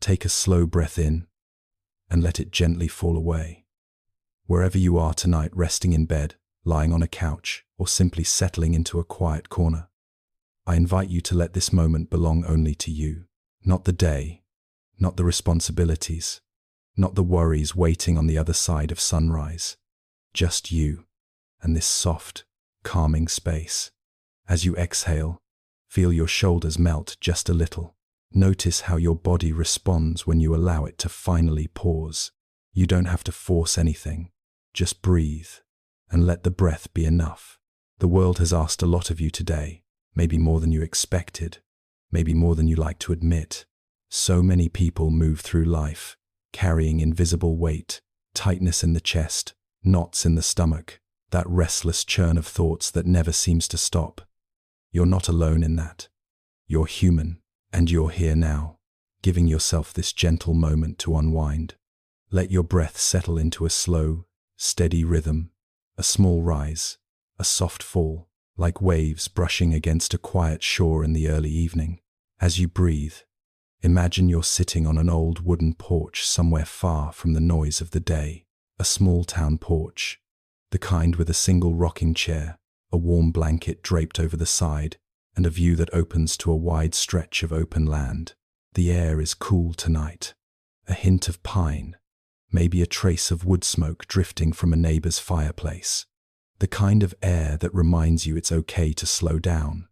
Take a slow breath in and let it gently fall away. Wherever you are tonight, resting in bed, lying on a couch, or simply settling into a quiet corner, I invite you to let this moment belong only to you. Not the day, not the responsibilities, not the worries waiting on the other side of sunrise. Just you and this soft, calming space. As you exhale, feel your shoulders melt just a little. Notice how your body responds when you allow it to finally pause. You don't have to force anything. Just breathe and let the breath be enough. The world has asked a lot of you today, maybe more than you expected, maybe more than you like to admit. So many people move through life, carrying invisible weight, tightness in the chest, knots in the stomach, that restless churn of thoughts that never seems to stop. You're not alone in that. You're human, and you're here now, giving yourself this gentle moment to unwind. Let your breath settle into a slow, steady rhythm, a small rise, a soft fall, like waves brushing against a quiet shore in the early evening. As you breathe, imagine you're sitting on an old wooden porch somewhere far from the noise of the day. A small town porch, the kind with a single rocking chair, a warm blanket draped over the side, and a view that opens to a wide stretch of open land. The air is cool tonight, a hint of pine, maybe a trace of wood smoke drifting from a neighbor's fireplace. The kind of air that reminds you it's okay to slow down,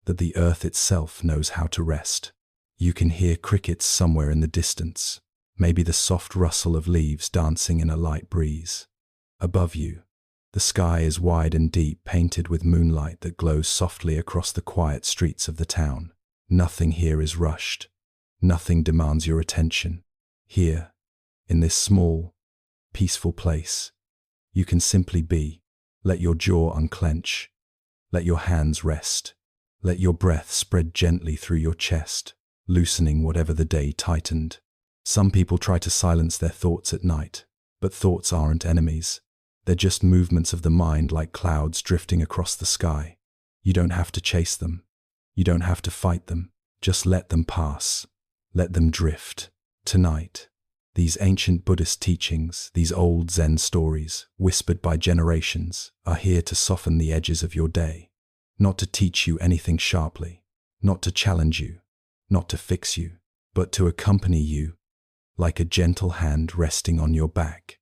that the earth itself knows how to rest. You can hear crickets somewhere in the distance, maybe the soft rustle of leaves dancing in a light breeze. Above you, the sky is wide and deep, painted with moonlight that glows softly across the quiet streets of the town. Nothing here is rushed. Nothing demands your attention. Here, in this small, peaceful place, you can simply be. Let your jaw unclench. Let your hands rest. Let your breath spread gently through your chest, loosening whatever the day tightened. Some people try to silence their thoughts at night, but thoughts aren't enemies. They're just movements of the mind, like clouds drifting across the sky. You don't have to chase them. You don't have to fight them. Just let them pass. Let them drift. Tonight, these ancient Buddhist teachings, these old Zen stories, whispered by generations, are here to soften the edges of your day. Not to teach you anything sharply, not to challenge you, not to fix you, but to accompany you, like a gentle hand resting on your back.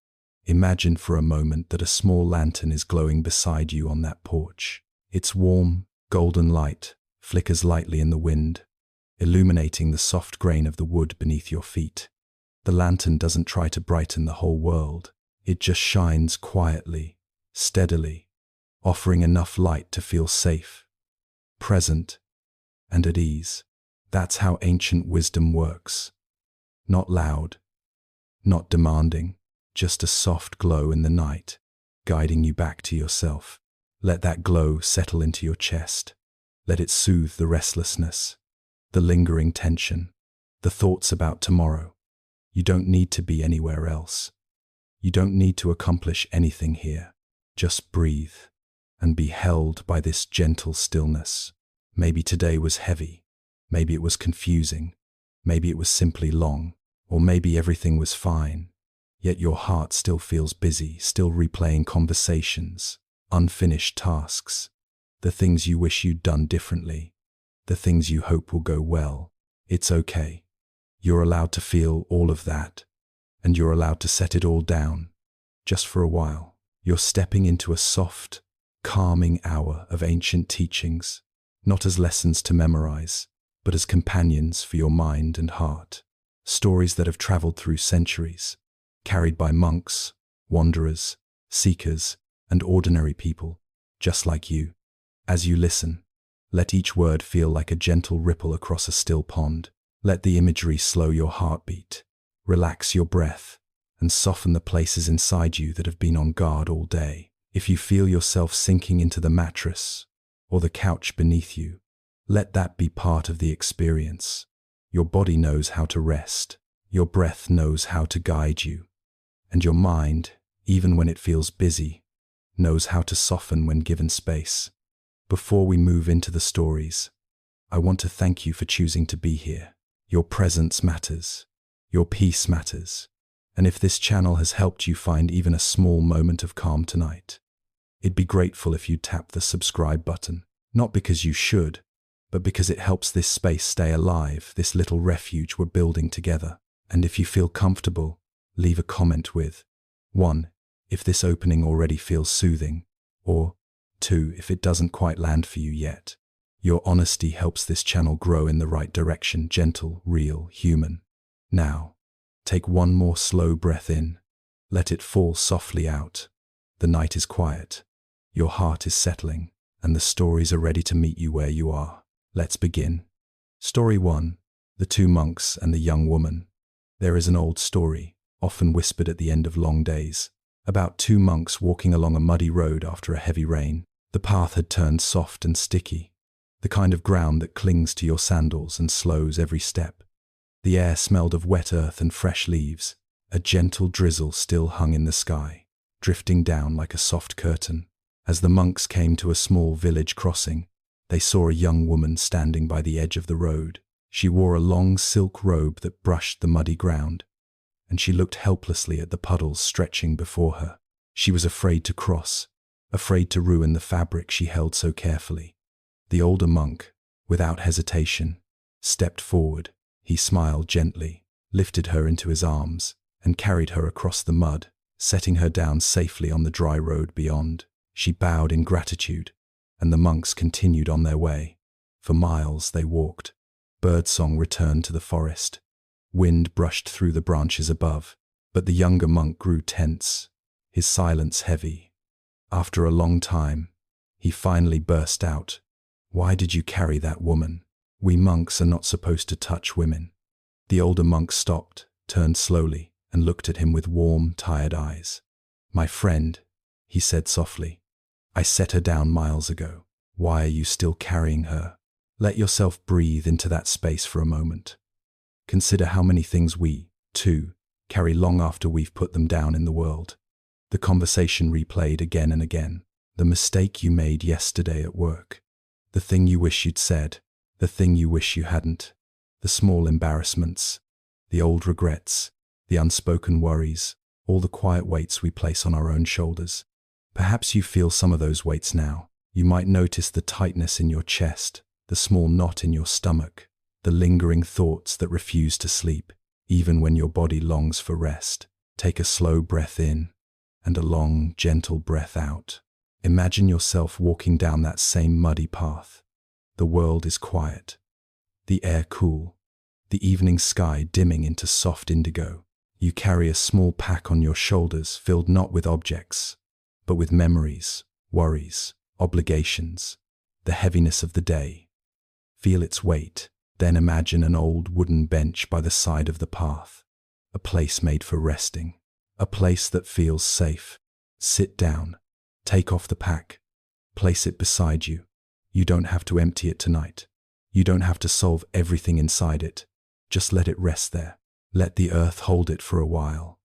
Imagine for a moment that a small lantern is glowing beside you on that porch. Its warm, golden light flickers lightly in the wind, illuminating the soft grain of the wood beneath your feet. The lantern doesn't try to brighten the whole world. It just shines quietly, steadily, offering enough light to feel safe, present, and at ease. That's how ancient wisdom works. Not loud, not demanding, just a soft glow in the night, guiding you back to yourself. Let that glow settle into your chest. Let it soothe the restlessness, the lingering tension, the thoughts about tomorrow. You don't need to be anywhere else. You don't need to accomplish anything here. Just breathe and be held by this gentle stillness. Maybe today was heavy. Maybe it was confusing. Maybe it was simply long. Or maybe everything was fine. Yet your heart still feels busy, still replaying conversations, unfinished tasks, the things you wish you'd done differently, the things you hope will go well. It's okay. You're allowed to feel all of that, and you're allowed to set it all down, just for a while. You're stepping into a soft, calming hour of ancient teachings, not as lessons to memorize, but as companions for your mind and heart. Stories that have traveled through centuries, carried by monks, wanderers, seekers, and ordinary people, just like you. As you listen, let each word feel like a gentle ripple across a still pond. Let the imagery slow your heartbeat, relax your breath, and soften the places inside you that have been on guard all day. If you feel yourself sinking into the mattress or the couch beneath you, let that be part of the experience. Your body knows how to rest, your breath knows how to guide you, and your mind, even when it feels busy, knows how to soften when given space. Before we move into the stories, I want to thank you for choosing to be here. Your presence matters. Your peace matters. And if this channel has helped you find even a small moment of calm tonight, I'd be grateful if you'd tap the subscribe button. Not because you should, but because it helps this space stay alive, this little refuge we're building together. And if you feel comfortable, leave a comment with 1. If this opening already feels soothing, or 2. If it doesn't quite land for you yet. Your honesty helps this channel grow in the right direction, gentle, real, human. Now, take one more slow breath in. Let it fall softly out. The night is quiet. Your heart is settling, and the stories are ready to meet you where you are. Let's begin. Story 1. The Two Monks and the Young Woman. There is an old story, often whispered at the end of long days, about two monks walking along a muddy road after a heavy rain. The path had turned soft and sticky, the kind of ground that clings to your sandals and slows every step. The air smelled of wet earth and fresh leaves. A gentle drizzle still hung in the sky, drifting down like a soft curtain. As the monks came to a small village crossing, they saw a young woman standing by the edge of the road. She wore a long silk robe that brushed the muddy ground, and she looked helplessly at the puddles stretching before her. She was afraid to cross, afraid to ruin the fabric she held so carefully. The older monk, without hesitation, stepped forward. He smiled gently, lifted her into his arms, and carried her across the mud, setting her down safely on the dry road beyond. She bowed in gratitude, and the monks continued on their way. For miles they walked. Birdsong returned to the forest. Wind brushed through the branches above, but the younger monk grew tense, his silence heavy. After a long time, he finally burst out, "Why did you carry that woman? We monks are not supposed to touch women." The older monk stopped, turned slowly, and looked at him with warm, tired eyes. "My friend," he said softly, "I set her down miles ago. Why are you still carrying her? Let yourself breathe into that space for a moment. Consider how many things we, too, carry long after we've put them down in the world." The conversation replayed again and again. The mistake you made yesterday at work. The thing you wish you'd said. The thing you wish you hadn't. The small embarrassments. The old regrets. The unspoken worries. All the quiet weights we place on our own shoulders. Perhaps you feel some of those weights now. You might notice the tightness in your chest, the small knot in your stomach, the lingering thoughts that refuse to sleep, even when your body longs for rest. Take a slow breath in, and a long, gentle breath out. Imagine yourself walking down that same muddy path. The world is quiet, the air cool, the evening sky dimming into soft indigo. You carry a small pack on your shoulders filled not with objects, but with memories, worries, obligations, the heaviness of the day. Feel its weight. Then imagine an old wooden bench by the side of the path, a place made for resting, a place that feels safe. Sit down, take off the pack, place it beside you. You don't have to empty it tonight. You don't have to solve everything inside it. Just let it rest there. Let the earth hold it for a while.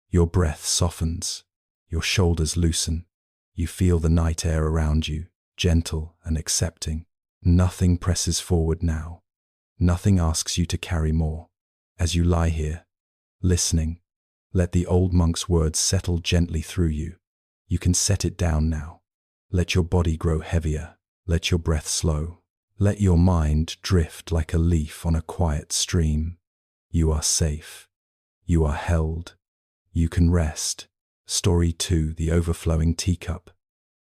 Your breath softens, your shoulders loosen. You feel the night air around you, gentle and accepting. Nothing presses forward now. Nothing asks you to carry more. As you lie here, listening, let the old monk's words settle gently through you. You can set it down now. Let your body grow heavier. Let your breath slow. Let your mind drift like a leaf on a quiet stream. You are safe. You are held. You can rest. Story 2: The Overflowing Teacup.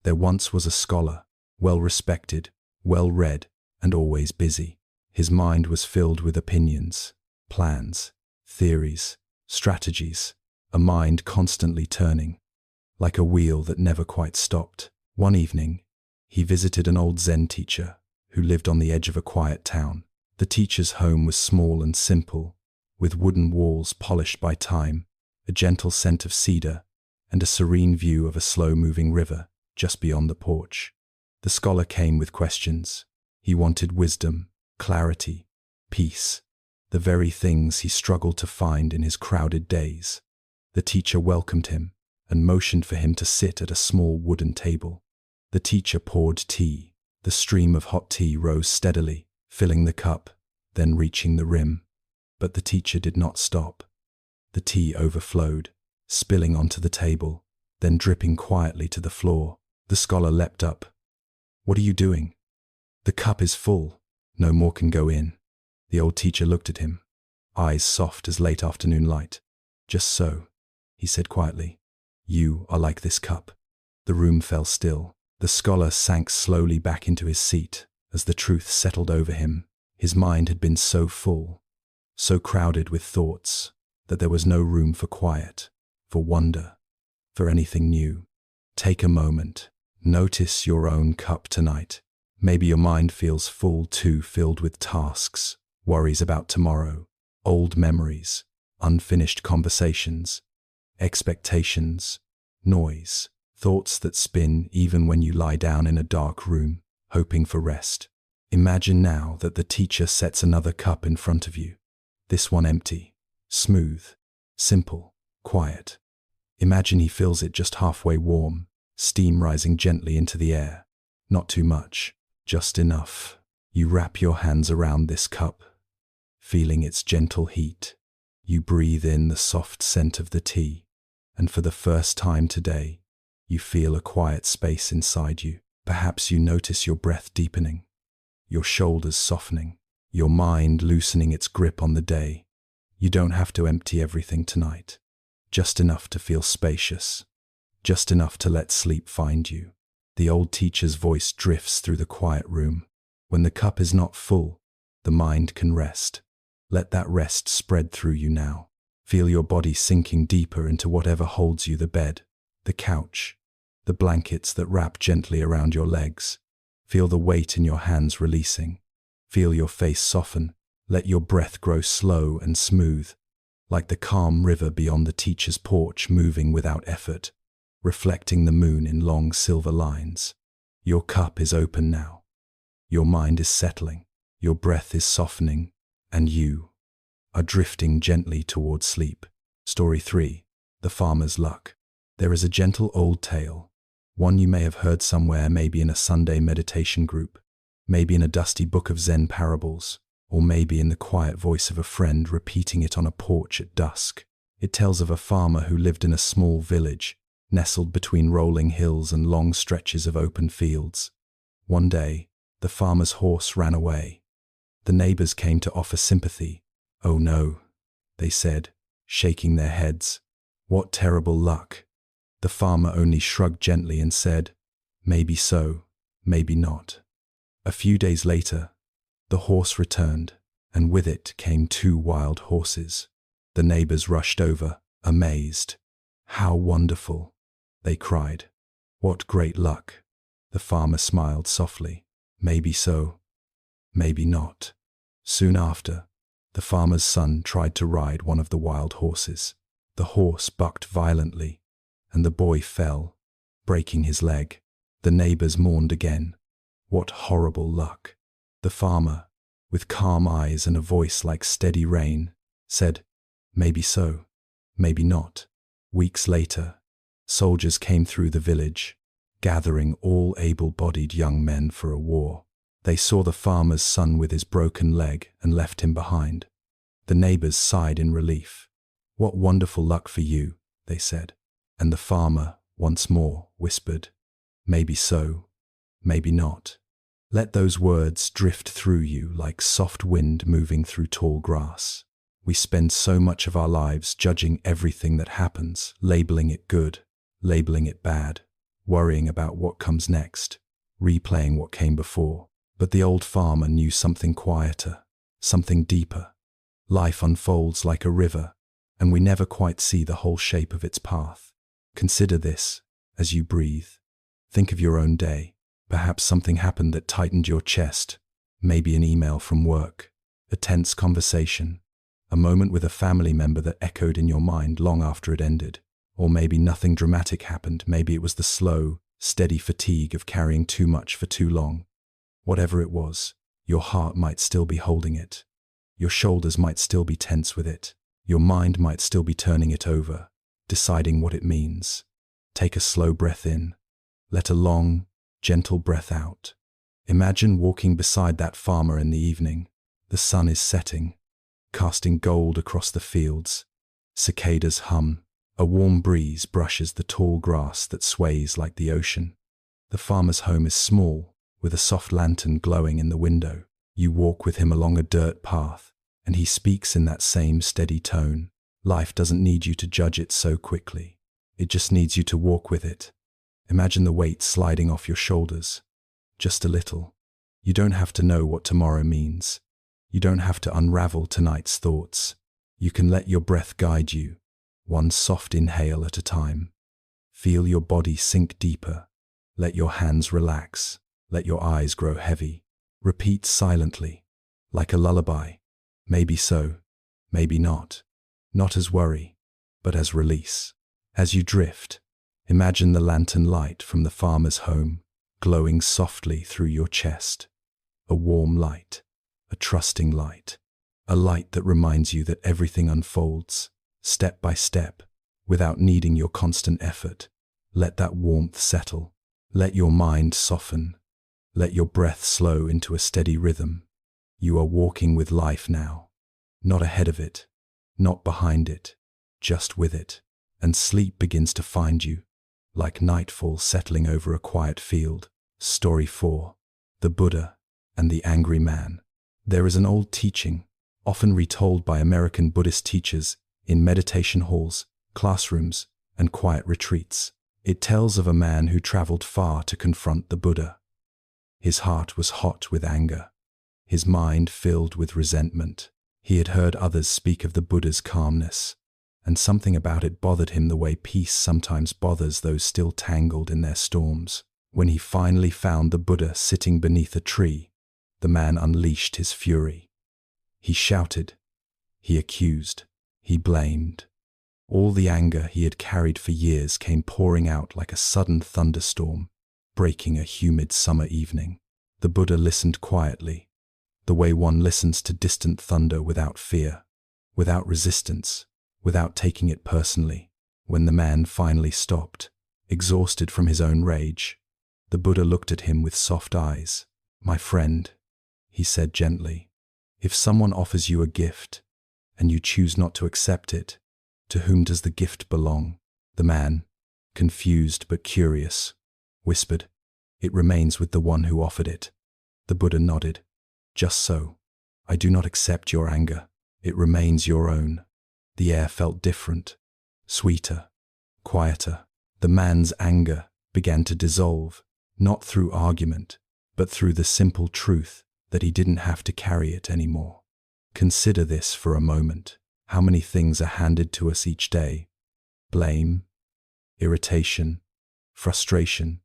There once was a scholar, well respected, well read, and always busy. His mind was filled with opinions, plans, theories, strategies, a mind constantly turning, like a wheel that never quite stopped. One evening, he visited an old Zen teacher who lived on the edge of a quiet town. The teacher's home was small and simple, with wooden walls polished by time, a gentle scent of cedar, and a serene view of a slow-moving river just beyond the porch. The scholar came with questions. He wanted wisdom, clarity, peace, the very things he struggled to find in his crowded days. The teacher welcomed him and motioned for him to sit at a small wooden table. The teacher poured tea. The stream of hot tea rose steadily, filling the cup, then reaching the rim. But the teacher did not stop. The tea overflowed, spilling onto the table, then dripping quietly to the floor. The scholar leapt up. "What are you doing?" "The cup is full. No more can go in." The old teacher looked at him, eyes soft as late afternoon light. "Just so," he said quietly. "You are like this cup." The room fell still. The scholar sank slowly back into his seat as the truth settled over him. His mind had been so full, so crowded with thoughts, that there was no room for quiet, for wonder, for anything new. Take a moment. Notice your own cup tonight. Maybe your mind feels full too, filled with tasks, worries about tomorrow, old memories, unfinished conversations, expectations, noise, thoughts that spin even when you lie down in a dark room, hoping for rest. Imagine now that the teacher sets another cup in front of you, this one empty, smooth, simple, quiet. Imagine he fills it just halfway warm, steam rising gently into the air. Not too much, just enough. You wrap your hands around this cup, feeling its gentle heat. You breathe in the soft scent of the tea, and for the first time today, you feel a quiet space inside you. Perhaps you notice your breath deepening, your shoulders softening, your mind loosening its grip on the day. You don't have to empty everything tonight, just enough to feel spacious, just enough to let sleep find you. The old teacher's voice drifts through the quiet room. When the cup is not full, the mind can rest. Let that rest spread through you now. Feel your body sinking deeper into whatever holds you, the bed, the couch, the blankets that wrap gently around your legs. Feel the weight in your hands releasing. Feel your face soften. Let your breath grow slow and smooth, like the calm river beyond the teacher's porch, moving without effort, reflecting the moon in long silver lines. Your cup is open now. Your mind is settling. Your breath is softening, and you are drifting gently towards sleep. Story 3. The Farmer's Luck. There is a gentle old tale, one you may have heard somewhere, maybe in a Sunday meditation group, maybe in a dusty book of Zen parables, or maybe in the quiet voice of a friend repeating it on a porch at dusk. It tells of a farmer who lived in a small village, nestled between rolling hills and long stretches of open fields. One day, the farmer's horse ran away. The neighbors came to offer sympathy. "Oh no," they said, shaking their heads. "What terrible luck." The farmer only shrugged gently and said, "Maybe so, maybe not." A few days later, the horse returned, and with it came 2 wild horses. The neighbors rushed over, amazed. "How wonderful," they cried. "What great luck." The farmer smiled softly. "Maybe so, maybe not." Soon after, the farmer's son tried to ride one of the wild horses. The horse bucked violently, and the boy fell, breaking his leg. The neighbors mourned again. What horrible luck. The farmer, with calm eyes and a voice like steady rain, said, "Maybe so, maybe not." Weeks later, soldiers came through the village, gathering all able-bodied young men for a war. They saw the farmer's son with his broken leg and left him behind. The neighbors sighed in relief. "What wonderful luck for you," they said. And the farmer, once more, whispered, "Maybe so, maybe not." Let those words drift through you like soft wind moving through tall grass. We spend so much of our lives judging everything that happens, labeling it good, labeling it bad, worrying about what comes next, replaying what came before. But the old farmer knew something quieter, something deeper. Life unfolds like a river, and we never quite see the whole shape of its path. Consider this as you breathe. Think of your own day. Perhaps something happened that tightened your chest, maybe an email from work, a tense conversation, a moment with a family member that echoed in your mind long after it ended. Or maybe nothing dramatic happened. Maybe it was the slow, steady fatigue of carrying too much for too long. Whatever it was, your heart might still be holding it. Your shoulders might still be tense with it. Your mind might still be turning it over, deciding what it means. Take a slow breath in. Let a long, gentle breath out. Imagine walking beside that farmer in the evening. The sun is setting, casting gold across the fields. Cicadas hum. A warm breeze brushes the tall grass that sways like the ocean. The farmer's home is small, with a soft lantern glowing in the window. You walk with him along a dirt path, and he speaks in that same steady tone. Life doesn't need you to judge it so quickly. It just needs you to walk with it. Imagine the weight sliding off your shoulders. Just a little. You don't have to know what tomorrow means. You don't have to unravel tonight's thoughts. You can let your breath guide you, one soft inhale at a time. Feel your body sink deeper. Let your hands relax. Let your eyes grow heavy. Repeat silently, like a lullaby. Maybe so, maybe not. Not as worry, but as release. As you drift, imagine the lantern light from the farmer's home glowing softly through your chest. A warm light, a trusting light, a light that reminds you that everything unfolds, step by step, without needing your constant effort. Let that warmth settle. Let your mind soften. Let your breath slow into a steady rhythm. You are walking with life now, not ahead of it, not behind it, just with it. And sleep begins to find you, like nightfall settling over a quiet field. Story 4. The Buddha and the Angry Man. There is an old teaching, often retold by American Buddhist teachers in meditation halls, classrooms, and quiet retreats. It tells of a man who traveled far to confront the Buddha. His heart was hot with anger, his mind filled with resentment. He had heard others speak of the Buddha's calmness, and something about it bothered him the way peace sometimes bothers those still tangled in their storms. When he finally found the Buddha sitting beneath a tree, the man unleashed his fury. He shouted, he accused, he blamed. All the anger he had carried for years came pouring out like a sudden thunderstorm, breaking a humid summer evening. The Buddha listened quietly, the way one listens to distant thunder without fear, without resistance, without taking it personally. When the man finally stopped, exhausted from his own rage, the Buddha looked at him with soft eyes. "My friend," he said gently, "if someone offers you a gift, and you choose not to accept it, to whom does the gift belong?" The man, confused but curious, whispered, "It remains with the one who offered it." The Buddha nodded. "Just so. I do not accept your anger. It remains your own." The air felt different, sweeter, quieter. The man's anger began to dissolve, not through argument, but through the simple truth that he didn't have to carry it anymore. Consider this for a moment. How many things are handed to us each day? Blame, irritation, frustration,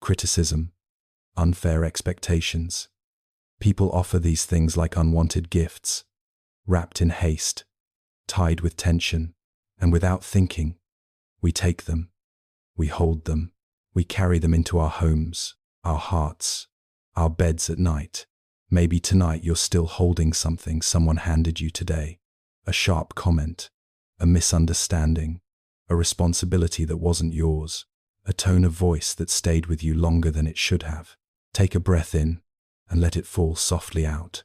criticism, unfair expectations. People offer these things like unwanted gifts, wrapped in haste, tied with tension, and without thinking, we take them, we hold them, we carry them into our homes, our hearts, our beds at night. Maybe tonight you're still holding something someone handed you today, a sharp comment, a misunderstanding, a responsibility that wasn't yours, a tone of voice that stayed with you longer than it should have. Take a breath in and let it fall softly out.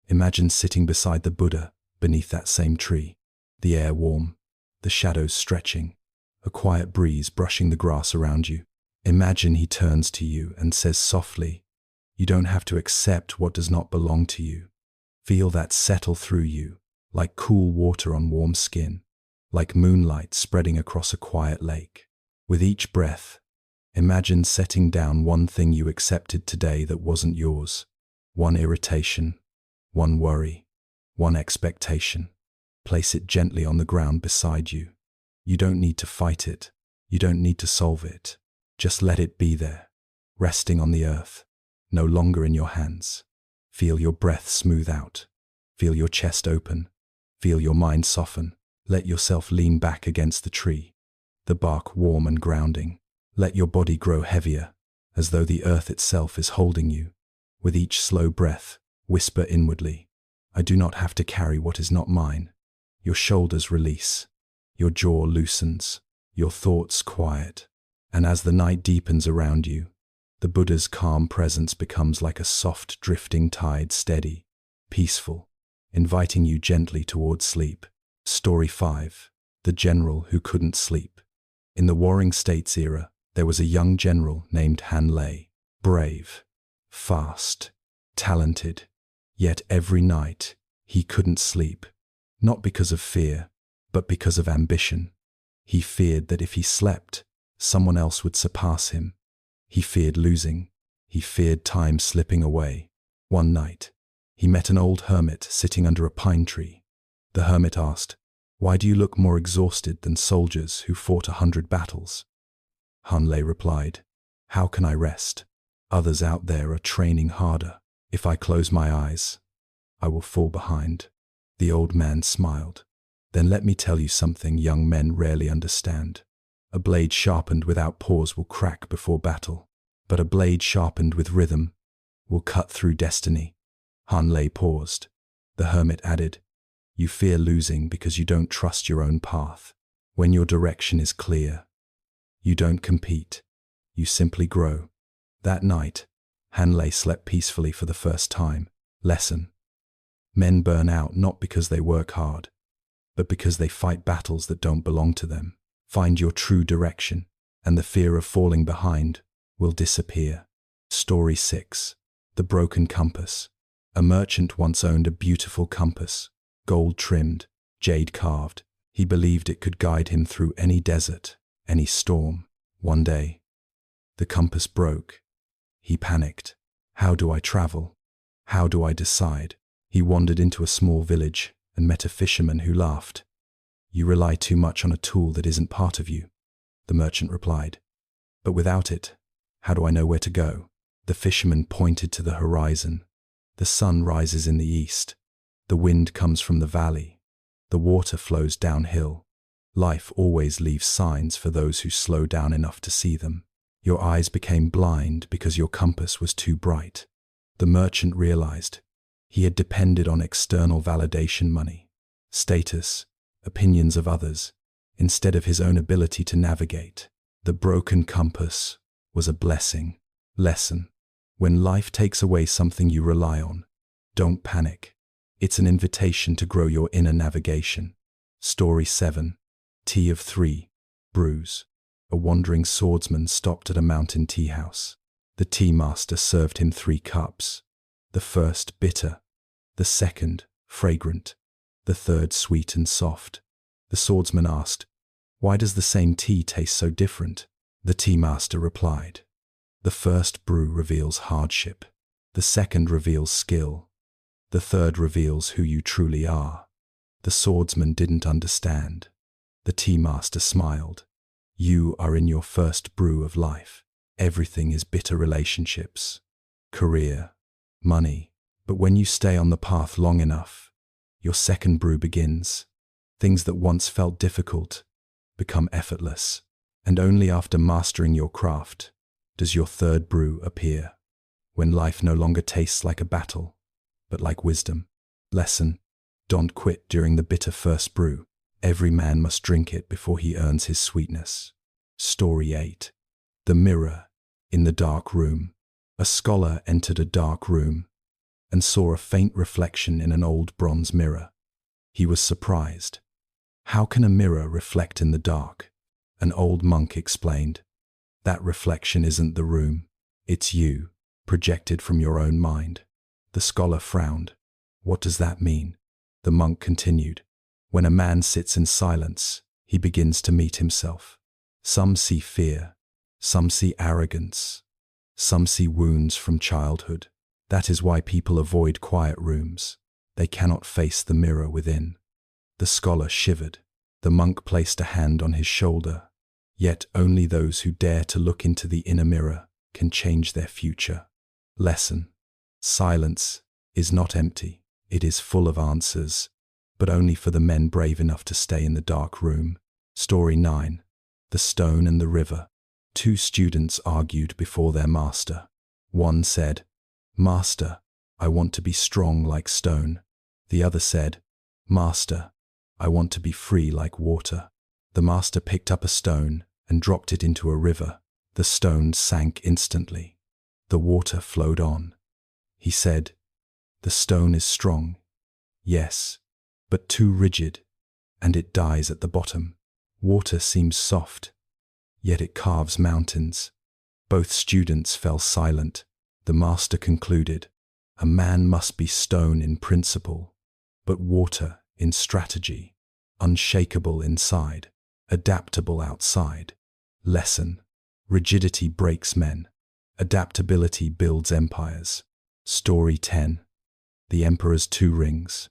Imagine sitting beside the Buddha beneath that same tree, the air warm, the shadows stretching, a quiet breeze brushing the grass around you. Imagine he turns to you and says softly, "You don't have to accept what does not belong to you." Feel that settle through you, like cool water on warm skin, like moonlight spreading across a quiet lake. With each breath, imagine setting down one thing you accepted today that wasn't yours, one irritation, one worry, one expectation. Place it gently on the ground beside you. You don't need to fight it. You don't need to solve it. Just let it be there, resting on the earth, no longer in your hands. Feel your breath smooth out. Feel your chest open. Feel your mind soften. Let yourself lean back against the tree, the bark warm and grounding. Let your body grow heavier, as though the earth itself is holding you. With each slow breath, whisper inwardly, "I do not have to carry what is not mine." Your shoulders release, your jaw loosens, your thoughts quiet. And as the night deepens around you, the Buddha's calm presence becomes like a soft drifting tide, steady, peaceful, inviting you gently towards sleep. Story 5. the general who couldn't sleep. In the Warring States era, there was a young general named Han Lei, brave, fast, talented. Yet every night, he couldn't sleep, not because of fear, but because of ambition. He feared that if he slept, someone else would surpass him. He feared losing. He feared time slipping away. One night, he met an old hermit sitting under a pine tree. The hermit asked, "Why do you look more exhausted than soldiers who fought 100 battles?" Han Lei replied, "How can I rest? Others out there are training harder. If I close my eyes, I will fall behind." The old man smiled. "Then let me tell you something young men rarely understand. A blade sharpened without pause will crack before battle, but a blade sharpened with rhythm will cut through destiny." Han Lei paused. The hermit added, "You fear losing because you don't trust your own path. When your direction is clear, you don't compete, you simply grow." That night, Han Lei slept peacefully for the first time. Lesson: men burn out not because they work hard, but because they fight battles that don't belong to them. Find your true direction, and the fear of falling behind will disappear. Story 6. The Broken Compass. A merchant once owned a beautiful compass, gold-trimmed, jade-carved. He believed it could guide him through any desert, any storm. One day, the compass broke. He panicked. How do I travel? How do I decide? He wandered into a small village and met a fisherman who laughed. "You rely too much on a tool that isn't part of you," the merchant replied. "But without it, how do I know where to go?" The fisherman pointed to the horizon. The sun rises in the east. The wind comes from the valley. The water flows downhill. Life always leaves signs for those who slow down enough to see them. Your eyes became blind because your compass was too bright. The merchant realized he had depended on external validation, money, status, opinions of others, instead of his own ability to navigate. The broken compass was a blessing. Lesson: when life takes away something you rely on, don't panic. It's an invitation to grow your inner navigation. Story 7. Tea of 3 Brews. A wandering swordsman stopped at a mountain tea house. The tea master served him 3 cups. The first bitter, the second fragrant, the third sweet and soft. The swordsman asked, "Why does the same tea taste so different?" The tea master replied, "The first brew reveals hardship. The second reveals skill. The third reveals who you truly are." The swordsman didn't understand. The tea master smiled. "You are in your first brew of life. Everything is bitter: relationships, career, money. But when you stay on the path long enough, your second brew begins. Things that once felt difficult become effortless. And only after mastering your craft does your third brew appear. When life no longer tastes like a battle, but like wisdom. Lesson: don't quit during the bitter first brew. Every man must drink it before he earns his sweetness. Story 8. The Mirror in the Dark Room. A scholar entered a dark room and saw a faint reflection in an old bronze mirror. He was surprised. "How can a mirror reflect in the dark?" An old monk explained. "That reflection isn't the room. It's you, projected from your own mind." The scholar frowned. "What does that mean?" The monk continued. "When a man sits in silence, he begins to meet himself. Some see fear, some see arrogance, some see wounds from childhood. That is why people avoid quiet rooms. They cannot face the mirror within." The scholar shivered. The monk placed a hand on his shoulder. Yet only those who dare to look into the inner mirror can change their future. Lesson: silence is not empty. It is full of answers, but only for the men brave enough to stay in the dark room. Story 9. The Stone and the River. 2 students argued before their master. One said, "Master, I want to be strong like stone." The other said, "Master, I want to be free like water." The master picked up a stone and dropped it into a river. The stone sank instantly. The water flowed on. He said, "The stone is strong, yes, but too rigid, and it dies at the bottom." Water seems soft, yet it carves mountains. Both students fell silent. The master concluded, a man must be stone in principle, but water in strategy, unshakable inside, adaptable outside. Lesson: rigidity breaks men, adaptability builds empires. Story 10. The Emperor's Two Rings.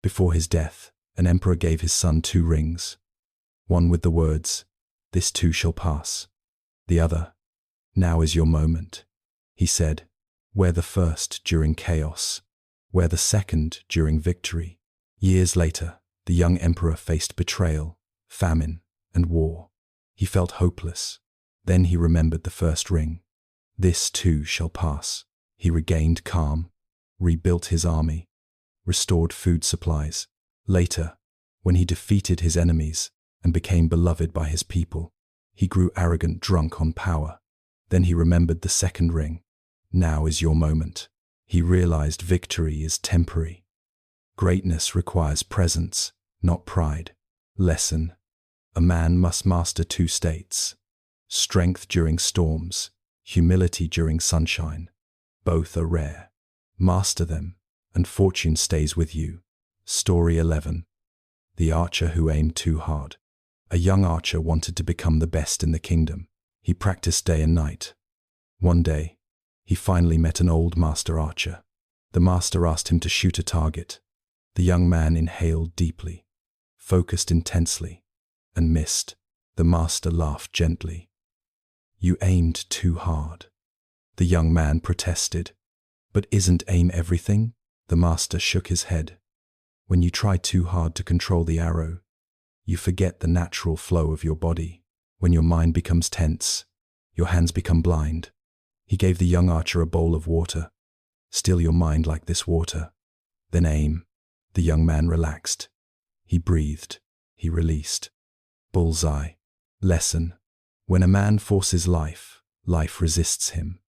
Before his death, an emperor gave his son 2 rings, one with the words, "This too shall pass." The other, "Now is your moment." He said, "Wear the first during chaos, wear the second during victory." Years later, the young emperor faced betrayal, famine, and war. He felt hopeless. Then he remembered the first ring. This too shall pass. He regained calm, rebuilt his army, restored food supplies. Later, when he defeated his enemies and became beloved by his people, he grew arrogant, drunk on power. Then he remembered the second ring. Now is your moment. He realized victory is temporary. Greatness requires presence, not pride. Lesson: a man must master 2 states. Strength during storms, humility during sunshine. Both are rare. Master them, and fortune stays with you. Story 11. The Archer Who Aimed Too Hard. A young archer wanted to become the best in the kingdom. He practiced day and night. One day, he finally met an old master archer. The master asked him to shoot a target. The young man inhaled deeply, focused intensely, and missed. The master laughed gently. "You aimed too hard." The young man protested. "But isn't aim everything?" The master shook his head. "When you try too hard to control the arrow, you forget the natural flow of your body. When your mind becomes tense, your hands become blind." He gave the young archer a bowl of water. "Still your mind like this water, then aim." The young man relaxed. He breathed. He released. Bullseye. Lesson: when a man forces life, life resists him.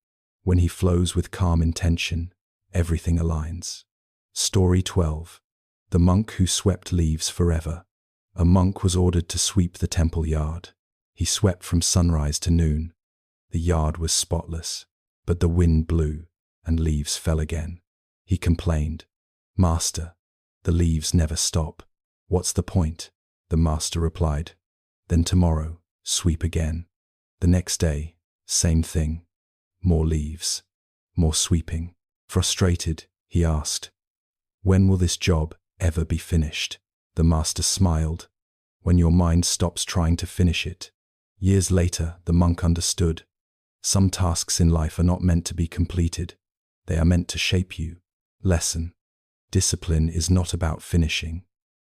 When he flows with calm intention, everything aligns. Story 12. The Monk Who Swept Leaves Forever. A monk was ordered to sweep the temple yard. He swept from sunrise to noon. The yard was spotless, but the wind blew and leaves fell again. He complained, "Master, the leaves never stop. What's the point?" The master replied, "Then tomorrow, sweep again." The next day, same thing. More leaves, more sweeping. Frustrated, he asked, "When will this job ever be finished?" The master smiled. "When your mind stops trying to finish it." Years later, the monk understood. Some tasks in life are not meant to be completed. They are meant to shape you. Lesson: discipline is not about finishing.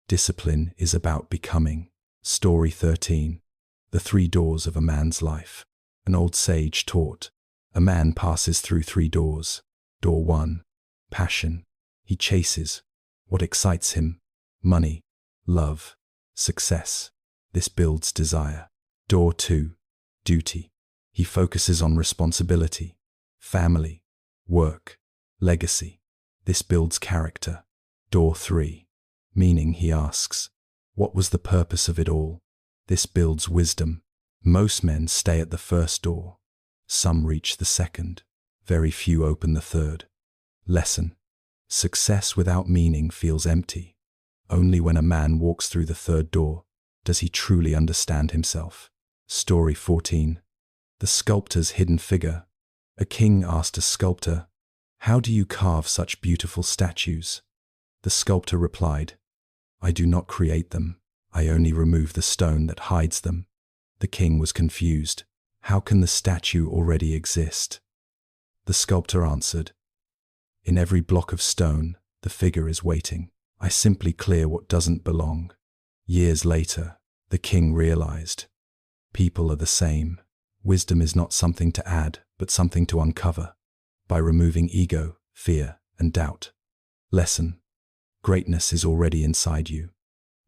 Discipline is about becoming. Story 13. The 3 doors of a man's life. An old sage taught, a man passes through 3 doors. Door 1, passion. He chases what excites him: money, love, success. This builds desire. Door 2, duty. He focuses on responsibility, family, work, legacy. This builds character. Door 3, meaning. He asks, what was the purpose of it all? This builds wisdom. Most men stay at the first door. Some reach the second. Very few open the third. Lesson: success without meaning feels empty. Only when a man walks through the third door does he truly understand himself. Story 14. The Sculptor's Hidden Figure. A king asked a sculptor, "How do you carve such beautiful statues?" The sculptor replied, "I do not create them. I only remove the stone that hides them." The king was confused. "How can the statue already exist?" The sculptor answered, "In every block of stone, the figure is waiting. I simply clear what doesn't belong." Years later, the king realized, people are the same. Wisdom is not something to add, but something to uncover, by removing ego, fear, and doubt. Lesson: greatness is already inside you.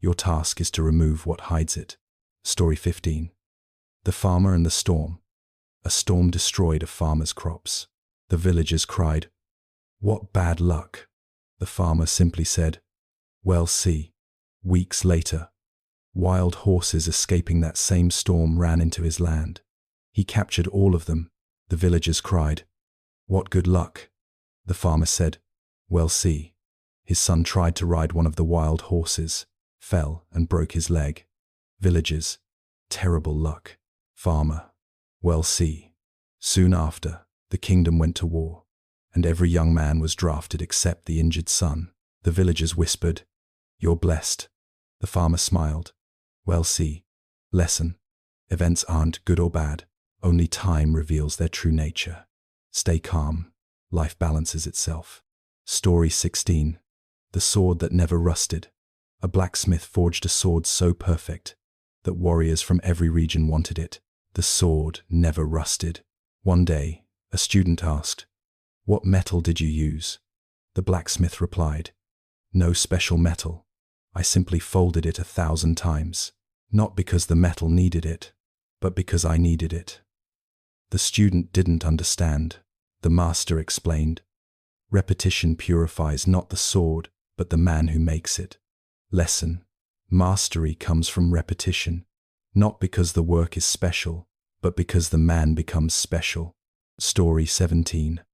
Your task is to remove what hides it. Story 15. The Farmer and the Storm. A storm destroyed a farmer's crops. The villagers cried, "What bad luck!" The farmer simply said, "Well, see." Weeks later, Wild horses escaping that same storm ran into his land. He captured all of them. The villagers cried, "What good luck!" The farmer said, "Well, see." His son tried to ride one of the wild horses, fell and broke his leg. Villagers, "Terrible luck." Farmer, "Well, see." Soon after, the kingdom went to war, and every young man was drafted except the injured son. The villagers whispered, "You're blessed." The farmer smiled, "Well, see." Lesson: events aren't good or bad, only time reveals their true nature. Stay calm, life balances itself. Story 16. The sword that never rusted. A blacksmith forged a sword so perfect that warriors from every region wanted it. The sword never rusted. One day, a student asked, "What metal did you use?" The blacksmith replied, "No special metal. I simply folded it 1,000 times, not because the metal needed it, but because I needed it." The student didn't understand. The master explained, "Repetition purifies not the sword, but the man who makes it." Lesson: mastery comes from repetition, not because the work is special, but because the man becomes special. Story 17.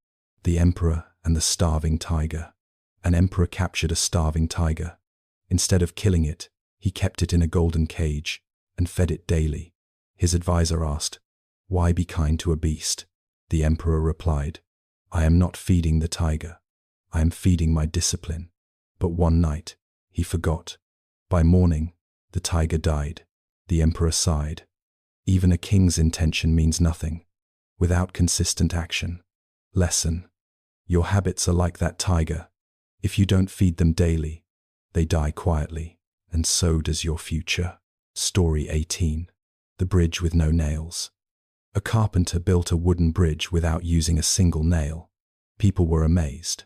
The Emperor and the Starving Tiger. An emperor captured a starving tiger. Instead of killing it, he kept it in a golden cage and fed it daily. His advisor asked, "Why be kind to a beast?" The emperor replied, "I am not feeding the tiger. I am feeding my discipline." But one night, he forgot. By morning, the tiger died. The emperor sighed. Even a king's intention means nothing without consistent action. Lesson: your habits are like that tiger. If you don't feed them daily, they die quietly, and so does your future. Story 18. The Bridge with No Nails. A carpenter built a wooden bridge without using a single nail. People were amazed.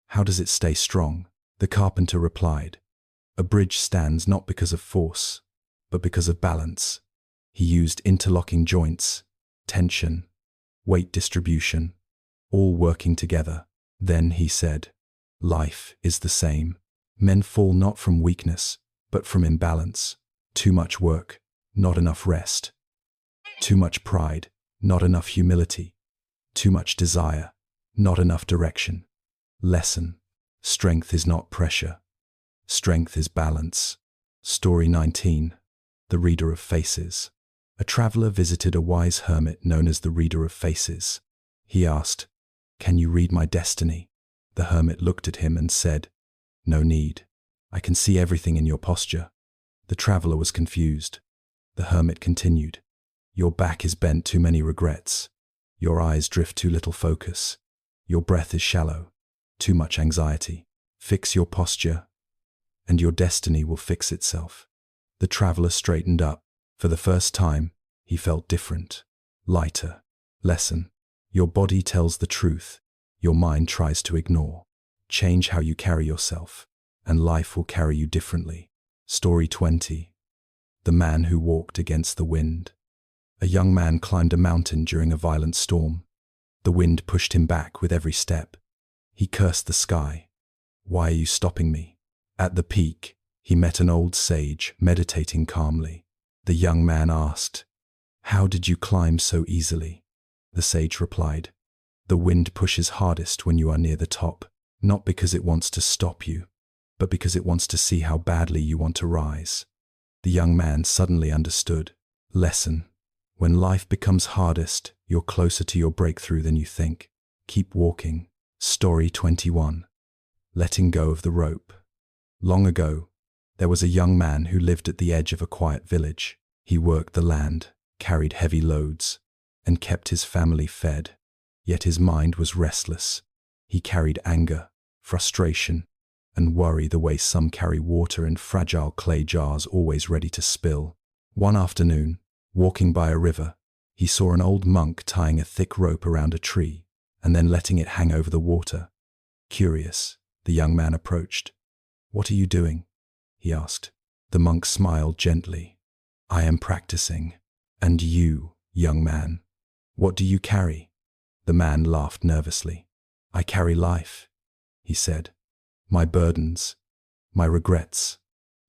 "How does it stay strong?" The carpenter replied, "A bridge stands not because of force, but because of balance." He used interlocking joints, tension, weight distribution, all working together. Then he said, "Life is the same. Men fall not from weakness, but from imbalance. Too much work, not enough rest. Too much pride, not enough humility. Too much desire, not enough direction." Lesson: strength is not pressure. Strength is balance. Story 19. The Reader of Faces. A traveler visited a wise hermit known as the Reader of Faces. He asked, "Can you read my destiny?" The hermit looked at him and said, "No need. I can see everything in your posture." The traveler was confused. The hermit continued, "Your back is bent, too many regrets. Your eyes drift, too little focus. Your breath is shallow, too much anxiety. Fix your posture, and your destiny will fix itself." The traveler straightened up. For the first time, he felt different, lighter. Lesson: your body tells the truth, your mind tries to ignore. Change how you carry yourself, and life will carry you differently. Story 20. The Man Who Walked Against the Wind. A young man climbed a mountain during a violent storm. The wind pushed him back with every step. He cursed the sky. "Why are you stopping me?" At the peak, he met an old sage meditating calmly. The young man asked, "How did you climb so easily?" The sage replied, "The wind pushes hardest when you are near the top, not because it wants to stop you, but because it wants to see how badly you want to rise." The young man suddenly understood. Lesson: when life becomes hardest, you're closer to your breakthrough than you think. Keep walking. Story 21. Letting Go of the Rope. Long ago, there was a young man who lived at the edge of a quiet village. He worked the land, carried heavy loads, and kept his family fed. Yet his mind was restless. He carried anger, frustration, and worry the way some carry water in fragile clay jars always ready to spill. One afternoon, walking by a river, he saw an old monk tying a thick rope around a tree and then letting it hang over the water. Curious, the young man approached. "What are you doing?" he asked. The monk smiled gently. "I am practicing. And you, young man, what do you carry?" The man laughed nervously. "I carry life," he said. "My burdens, my regrets,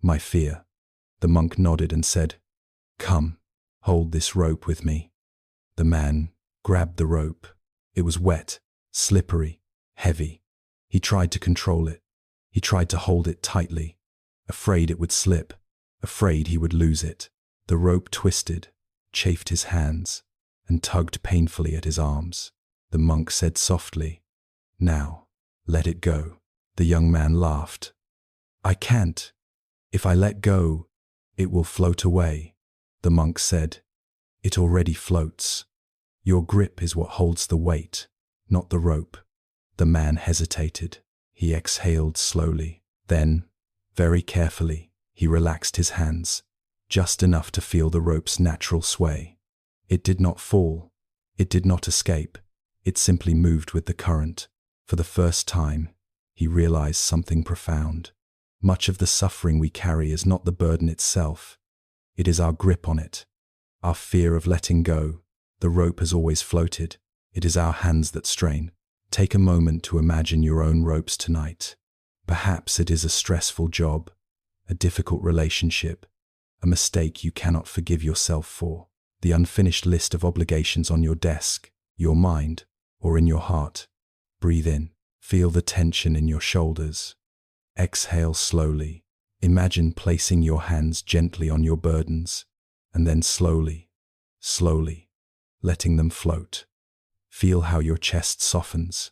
my fear." The The monk nodded and said, "Come, hold this rope with me." The man grabbed the rope. It was wet, slippery, heavy. He tried to control it. He tried to hold it tightly, afraid it would slip, afraid he would lose it. The rope twisted, chafed his hands, and tugged painfully at his arms. The monk said softly, "Now, let it go." The young man laughed. "I can't. If I let go, it will float away." The monk said, "It already floats. Your grip is what holds the weight, not the rope." The man hesitated. He exhaled slowly. Then, very carefully, he relaxed his hands, just enough to feel the rope's natural sway. It did not fall. It did not escape. It simply moved with the current. For the first time, he realized something profound. Much of the suffering we carry is not the burden itself. It is our grip on it, our fear of letting go. The rope has always floated. It is our hands that strain. Take a moment to imagine your own ropes tonight. Perhaps it is a stressful job, a difficult relationship, a mistake you cannot forgive yourself for, the unfinished list of obligations on your desk, your mind, or in your heart. Breathe in. Feel the tension in your shoulders. Exhale slowly. Imagine placing your hands gently on your burdens, and then slowly, letting them float. Feel how your chest softens.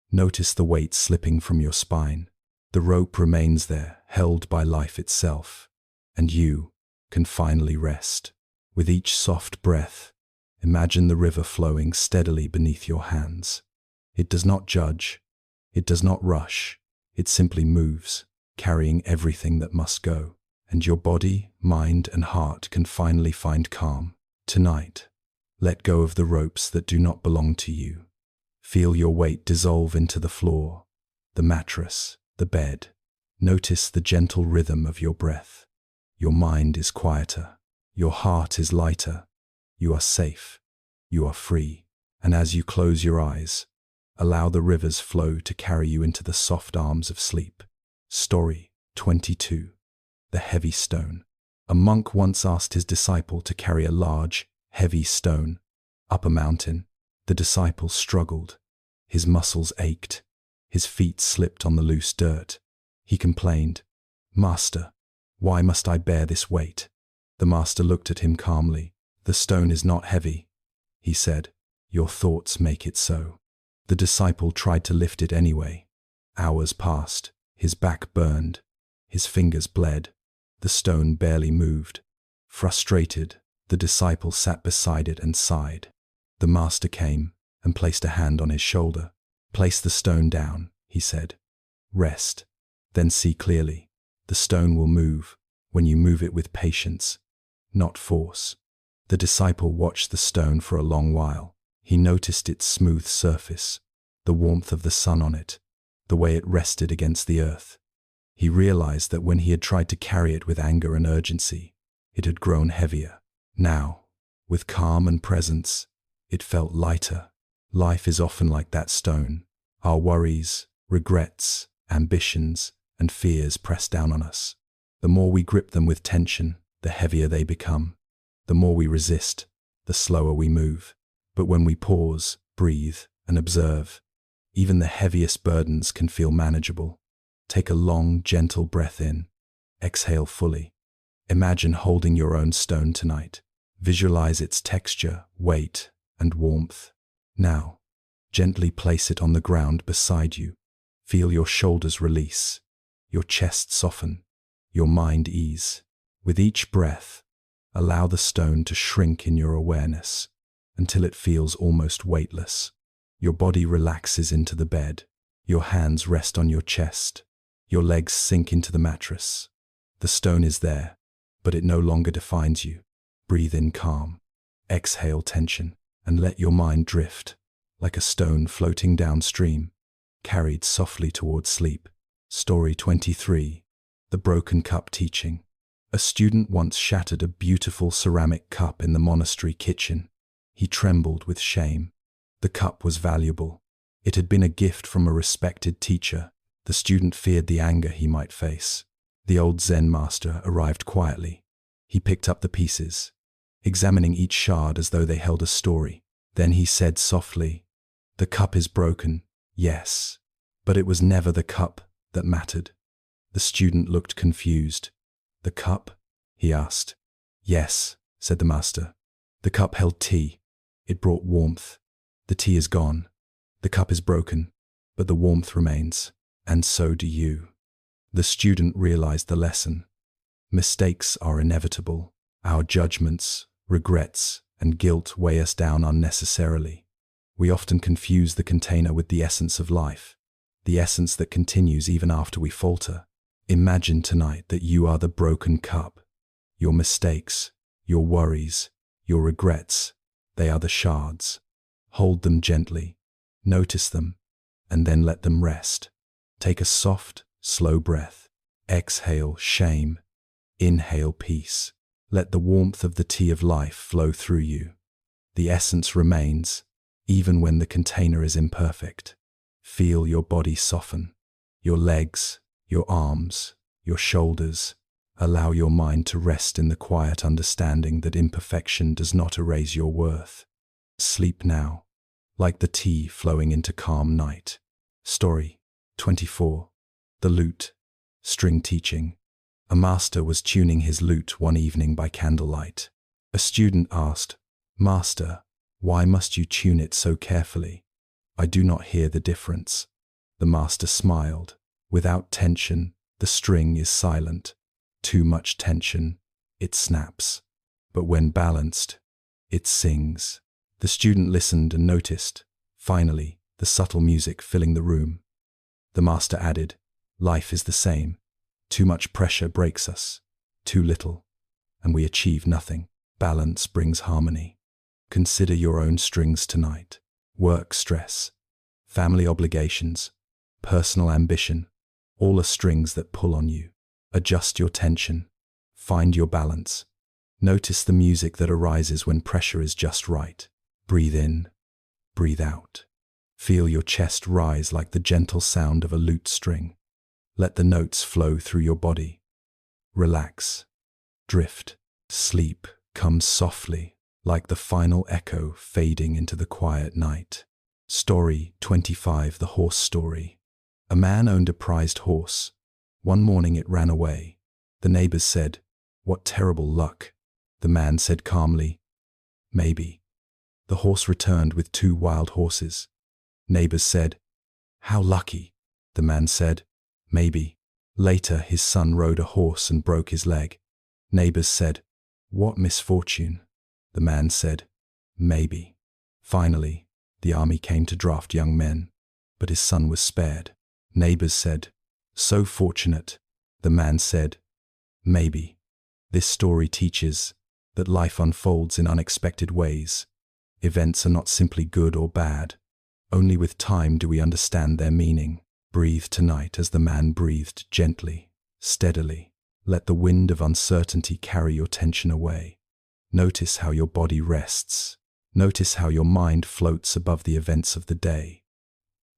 Notice the weight slipping from your spine. The rope remains there, held by life itself, and you can finally rest. With each soft breath, imagine the river flowing steadily beneath your hands. It does not judge. It does not rush. It simply moves, carrying everything that must go. And your body, mind, and heart can finally find calm. Tonight, let go of the ropes that do not belong to you. Feel your weight dissolve into the floor, the mattress, the bed. Notice the gentle rhythm of your breath. Your mind is quieter. Your heart is lighter. You are safe. You are free. And as you close your eyes, allow the river's flow to carry you into the soft arms of sleep. Story 22. The Heavy Stone. A monk once asked his disciple to carry a large, heavy stone up a mountain. The disciple struggled. His muscles ached. His feet slipped on the loose dirt. He complained, "Master, why must I bear this weight?" The master looked at him calmly. "The stone is not heavy," he said. "Your thoughts make it so." The disciple tried to lift it anyway. Hours passed. His back burned. His fingers bled. The stone barely moved. Frustrated, the disciple sat beside it and sighed. The master came and placed a hand on his shoulder. "Place the stone down," he said. "Rest. Then see clearly. The stone will move when you move it with patience, not force." The disciple watched the stone for a long while. He noticed its smooth surface, the warmth of the sun on it, the way it rested against the earth. He realized that when he had tried to carry it with anger and urgency, it had grown heavier. Now, with calm and presence, it felt lighter. Life is often like that stone. Our worries, regrets, ambitions, and fears press down on us. The more we grip them with tension, the heavier they become. The more we resist, the slower we move. But when we pause, breathe, and observe, even the heaviest burdens can feel manageable. Take a long, gentle breath in. Exhale fully. Imagine holding your own stone tonight. Visualize its texture, weight, and warmth. Now, gently place it on the ground beside you. Feel your shoulders release, your chest soften, your mind ease. With each breath, allow the stone to shrink in your awareness until it feels almost weightless. Your body relaxes into the bed. Your hands rest on your chest. Your legs sink into the mattress. The stone is there, but it no longer defines you. Breathe in calm. Exhale tension, and let your mind drift, like a stone floating downstream, carried softly towards sleep. Story 23. The Broken Cup Teaching. A student once shattered a beautiful ceramic cup in the monastery kitchen. He trembled with shame. The cup was valuable. It had been a gift from a respected teacher. The student feared the anger he might face. The old Zen master arrived quietly. He picked up the pieces, examining each shard as though they held a story. Then he said softly, "The cup is broken, yes, but it was never the cup that mattered." The student looked confused. "The cup?" he asked. "Yes," said the master. "The cup held tea. It brought warmth. The tea is gone. The cup is broken, but the warmth remains, and so do you." The student realized the lesson. Mistakes are inevitable. Our judgments, regrets, and guilt weigh us down unnecessarily. We often confuse the container with the essence of life, the essence that continues even after we falter. Imagine tonight that you are the broken cup. Your mistakes, your worries, your regrets, they are the shards. Hold them gently, notice them, and then let them rest. Take a soft, slow breath. Exhale shame. Inhale peace. Let the warmth of the tea of life flow through you. The essence remains, even when the container is imperfect. Feel your body soften. Your legs, your arms, your shoulders. Allow your mind to rest in the quiet understanding that imperfection does not erase your worth. Sleep now, like the tea flowing into calm night. Story 24. The Lute. String teaching. A master was tuning his lute one evening by candlelight. A student asked, "Master, why must you tune it so carefully? I do not hear the difference." The master smiled. "Without tension, the string is silent. Too much tension, it snaps. But when balanced, it sings." The student listened and noticed, finally, the subtle music filling the room. The master added, "Life is the same. Too much pressure breaks us, too little, and we achieve nothing. Balance brings harmony." Consider your own strings tonight. Work stress, family obligations, personal ambition, all are strings that pull on you. Adjust your tension. Find your balance. Notice the music that arises when pressure is just right. Breathe in, breathe out. Feel your chest rise like the gentle sound of a lute string. Let the notes flow through your body. Relax, drift. Sleep comes softly, like the final echo fading into the quiet night. Story 25. The Horse Story. A man owned a prized horse. One morning it ran away. The neighbors said, "What terrible luck." The man said calmly, "Maybe." The horse returned with 2 wild horses. Neighbors said, "How lucky." The man said, "Maybe." Later, his son rode a horse and broke his leg. Neighbors said, "What misfortune." The man said, "Maybe." Finally, the army came to draft young men, but his son was spared. Neighbors said, "So fortunate." The man said, "Maybe." This story teaches that life unfolds in unexpected ways. Events are not simply good or bad. Only with time do we understand their meaning. Breathe tonight as the man breathed, gently, steadily. Let the wind of uncertainty carry your tension away. Notice how your body rests. Notice how your mind floats above the events of the day.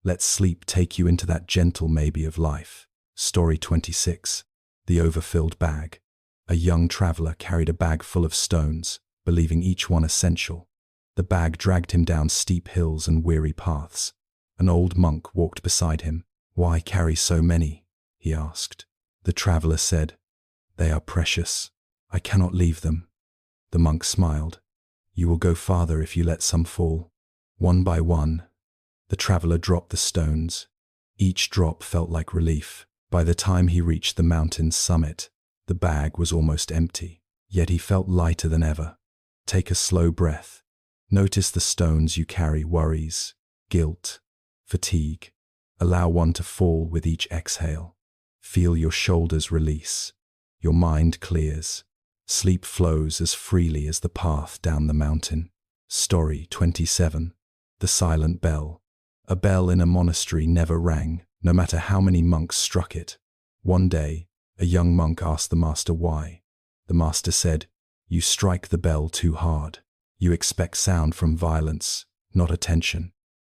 Let sleep take you into that gentle maybe of life. Story 26. The Overfilled Bag. A young traveler carried a bag full of stones, believing each one essential. The bag dragged him down steep hills and weary paths. An old monk walked beside him. "Why carry so many?" he asked. The traveler said, "They are precious. I cannot leave them." The monk smiled. "You will go farther if you let some fall." One by one, the traveler dropped the stones. Each drop felt like relief. By the time he reached the mountain's summit, the bag was almost empty, yet he felt lighter than ever. Take a slow breath. Notice the stones you carry: worries, guilt, fatigue. Allow one to fall with each exhale. Feel your shoulders release. Your mind clears. Sleep flows as freely as the path down the mountain. Story 27. The Silent Bell. A bell in a monastery never rang, no matter how many monks struck it. One day, a young monk asked the master why. The master said, "You strike the bell too hard. You expect sound from violence, not attention."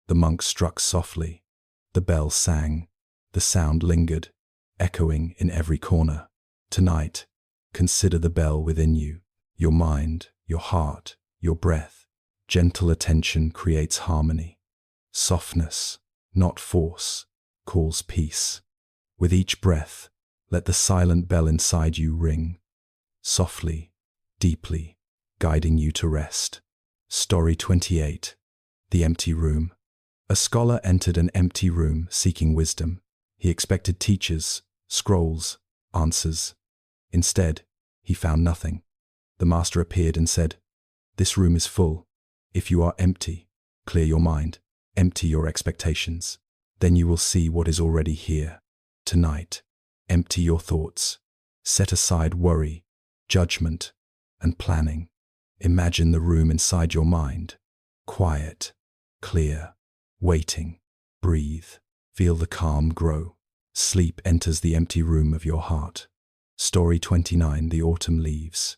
The monk struck softly. The bell sang. The sound lingered, echoing in every corner. Tonight, Consider the bell within you, your mind, your heart, your breath. Gentle attention creates harmony. Softness, not force, calls peace. With each breath, let the silent bell inside you ring, softly, deeply, guiding you to rest. Story 28. The Empty Room. A scholar entered an empty room seeking wisdom. He expected teachers, scrolls, answers. Instead, he found nothing. The master appeared and said, "This room is full. If you are empty, clear your mind, empty your expectations. Then you will see what is already here. Tonight, empty your thoughts. Set aside worry, judgment, and planning. Imagine the room inside your mind. Quiet, clear, waiting. Breathe. Feel the calm grow. Sleep enters the empty room of your heart." Story 29. The Autumn Leaves.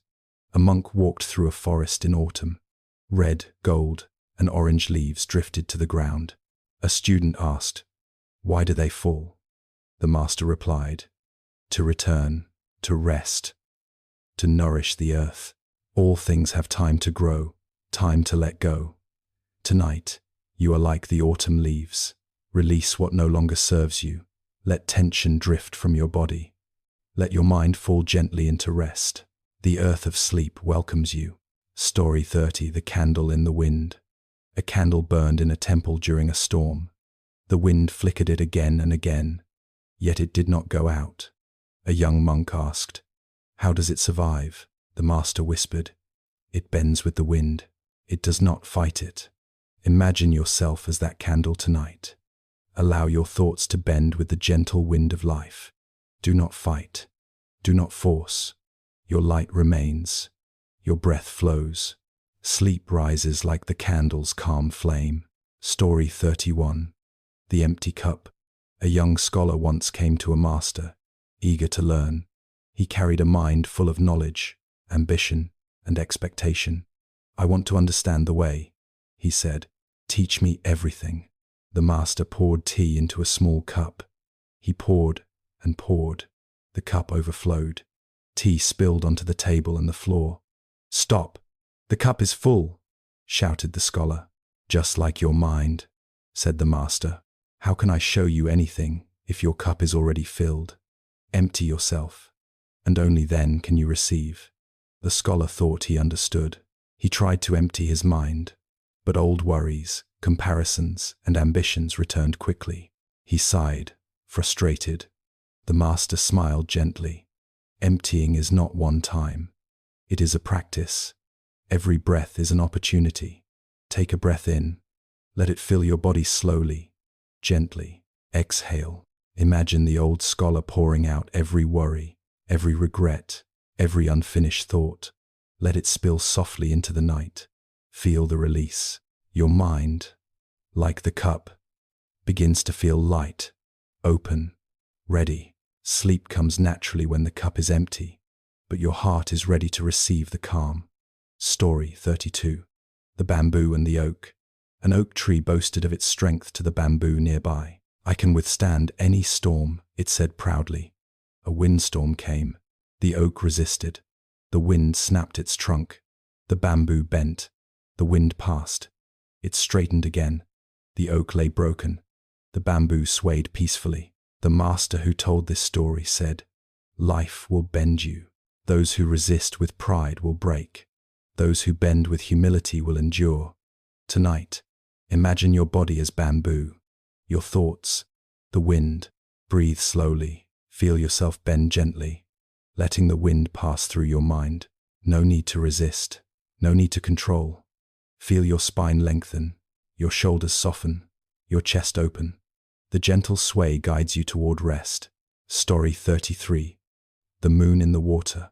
A monk walked through a forest in autumn. Red, gold, and orange leaves drifted to the ground. A student asked, "Why do they fall?" The master replied, "To return, to rest, to nourish the earth. All things have time to grow, time to let go. Tonight, you are like the autumn leaves. Release what no longer serves you. Let tension drift from your body. Let your mind fall gently into rest. The earth of sleep welcomes you." Story 30. The Candle in the Wind. A candle burned in a temple during a storm. The wind flickered it again and again, yet it did not go out. A young monk asked, "How does it survive?" The master whispered, "It bends with the wind. It does not fight it." Imagine yourself as that candle tonight. Allow your thoughts to bend with the gentle wind of life. Do not fight. Do not force. Your light remains. Your breath flows. Sleep rises like the candle's calm flame. Story 31. The Empty Cup. A young scholar once came to a master, eager to learn. He carried a mind full of knowledge, ambition, and expectation. "I want to understand the way," he said. "Teach me everything." The master poured tea into a small cup. He poured and poured. The cup overflowed. Tea spilled onto the table and the floor. "Stop! The cup is full!" shouted the scholar. "Just like your mind," said the master. "How can I show you anything if your cup is already filled? Empty yourself, and only then can you receive." The scholar thought he understood. He tried to empty his mind, but old worries, comparisons, and ambitions returned quickly. He sighed, frustrated. The master smiled gently. "Emptying is not one time. It is a practice. Every breath is an opportunity. Take a breath in. Let it fill your body slowly, gently. Exhale. Imagine the old scholar pouring out every worry, every regret, every unfinished thought. Let it spill softly into the night. Feel the release. Your mind, like the cup, begins to feel light, open, ready. Sleep comes naturally when the cup is empty, but your heart is ready to receive the calm. Story 32. The Bamboo and the Oak. An oak tree boasted of its strength to the bamboo nearby. "I can withstand any storm," it said proudly. A windstorm came. The oak resisted. The wind snapped its trunk. The bamboo bent. The wind passed. It straightened again. The oak lay broken. The bamboo swayed peacefully. The master who told this story said, "Life will bend you. Those who resist with pride will break. Those who bend with humility will endure." Tonight, imagine your body as bamboo, your thoughts, the wind. Breathe slowly. Feel yourself bend gently, letting the wind pass through your mind. No need to resist. No need to control. Feel your spine lengthen, your shoulders soften, your chest open. The gentle sway guides you toward rest. Story 33. The Moon in the Water.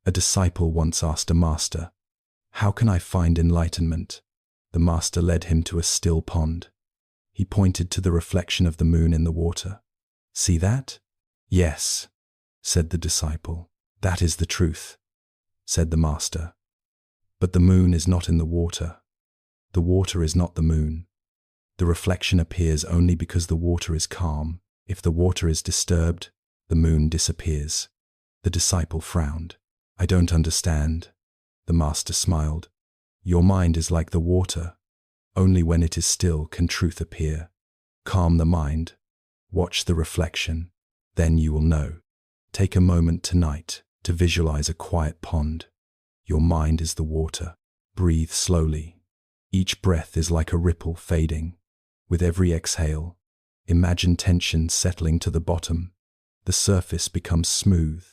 A disciple once asked a master, "How can I find enlightenment?" The master led him to a still pond. He pointed to the reflection of the moon in the water. "See that?" "Yes," said the disciple. "That is the truth," said the master. "But the moon is not in the water. The water is not the moon. The reflection appears only because the water is calm. If the water is disturbed, the moon disappears." The disciple frowned. I don't understand. The master smiled. Your mind is like the water. Only when it is still can truth appear. Calm the mind. Watch the reflection. Then you will know. Take a moment tonight to visualize a quiet pond. Your mind is the water. Breathe slowly. Each breath is like a ripple fading. With every exhale, imagine tension settling to the bottom. The surface becomes smooth.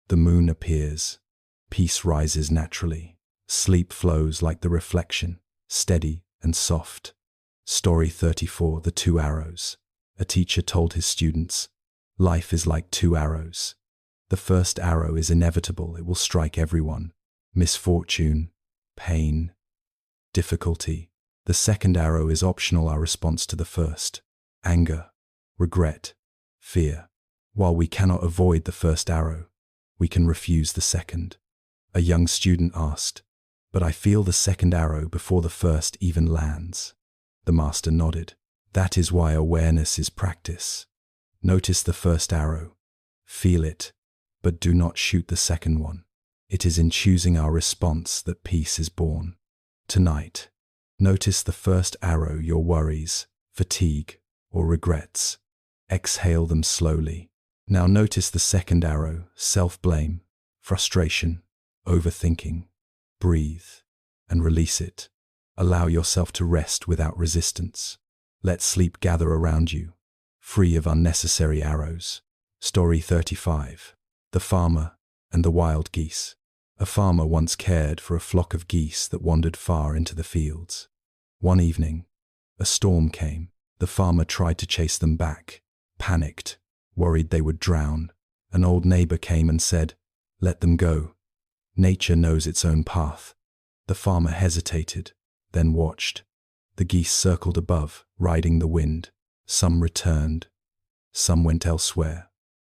The moon appears. Peace rises naturally. Sleep flows like the reflection, steady and soft. Story 34, The Two Arrows. A teacher told his students, life is like two arrows. The first arrow is inevitable. It will strike everyone. Misfortune, pain, difficulty. The second arrow is optional, our response to the first. Anger, regret, fear. While we cannot avoid the first arrow, we can refuse the second. A young student asked, but I feel the second arrow before the first even lands. The master nodded. That is why awareness is practice. Notice the first arrow. Feel it, but do not shoot the second one. It is in choosing our response that peace is born. Tonight, notice the first arrow, your worries, fatigue, or regrets. Exhale them slowly. Now notice the second arrow, self-blame, frustration, overthinking. Breathe and release it. Allow yourself to rest without resistance. Let sleep gather around you, free of unnecessary arrows. Story 35. The Farmer and the Wild Geese. A farmer once cared for a flock of geese that wandered far into the fields. One evening, a storm came. The farmer tried to chase them back, panicked, worried they would drown. An old neighbor came and said, "Let them go. Nature knows its own path." The farmer hesitated, then watched. The geese circled above, riding the wind. Some returned, some went elsewhere,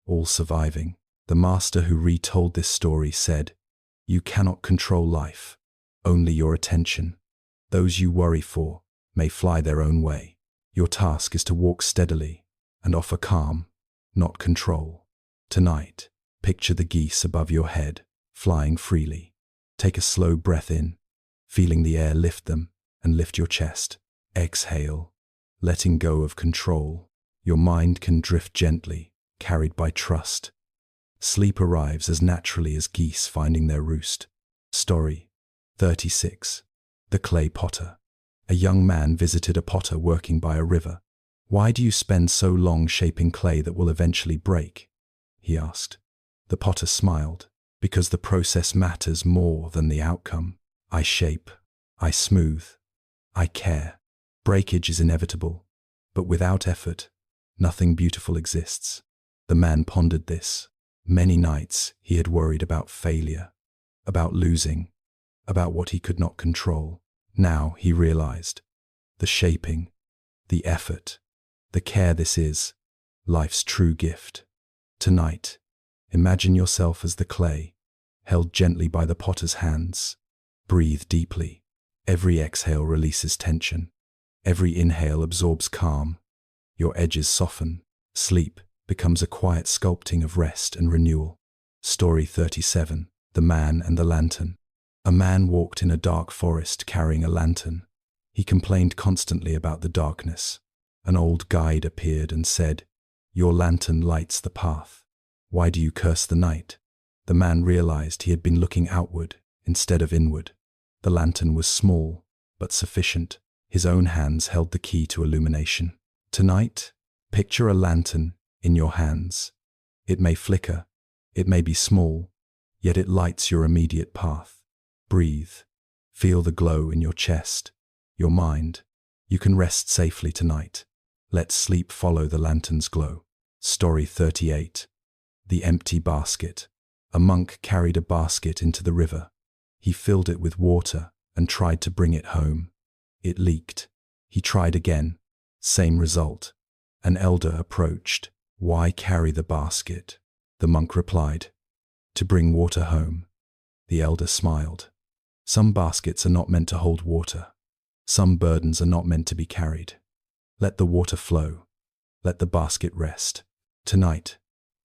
all surviving. The master who retold this story said, "You cannot control life, only your attention. Those you worry for may fly their own way. Your task is to walk steadily and offer calm, not control." Tonight, picture the geese above your head, flying freely. Take a slow breath in, feeling the air lift them, and lift your chest. Exhale, letting go of control. Your mind can drift gently, carried by trust. Sleep arrives as naturally as geese finding their roost. Story 36. The Clay Potter. A young man visited a potter working by a river. "Why do you spend so long shaping clay that will eventually break?" he asked. The potter smiled. "Because the process matters more than the outcome. I shape, I smooth, I care. Breakage is inevitable, but without effort, nothing beautiful exists." The man pondered this. Many nights he had worried about failure, about losing, about what he could not control. Now he realized the shaping, the effort, the care, this is life's true gift. Tonight, imagine yourself as the clay, held gently by the potter's hands. Breathe deeply. Every exhale releases tension. Every inhale absorbs calm. Your edges soften. Sleep becomes a quiet sculpting of rest and renewal. Story 37. The Man and the Lantern. A man walked in a dark forest carrying a lantern. He complained constantly about the darkness. An old guide appeared and said, "Your lantern lights the path. Why do you curse the night?" The man realized he had been looking outward instead of inward. The lantern was small, but sufficient. His own hands held the key to illumination. Tonight, picture a lantern in your hands. It may flicker, it may be small, yet it lights your immediate path. Breathe. Feel the glow in your chest, your mind. You can rest safely tonight. Let sleep follow the lantern's glow. Story 38. The Empty Basket. A monk carried a basket into the river. He filled it with water and tried to bring it home. It leaked. He tried again. Same result. An elder approached. "Why carry the basket?" The monk replied, "To bring water home." The elder smiled. Some baskets are not meant to hold water. Some burdens are not meant to be carried. Let the water flow. Let the basket rest. Tonight,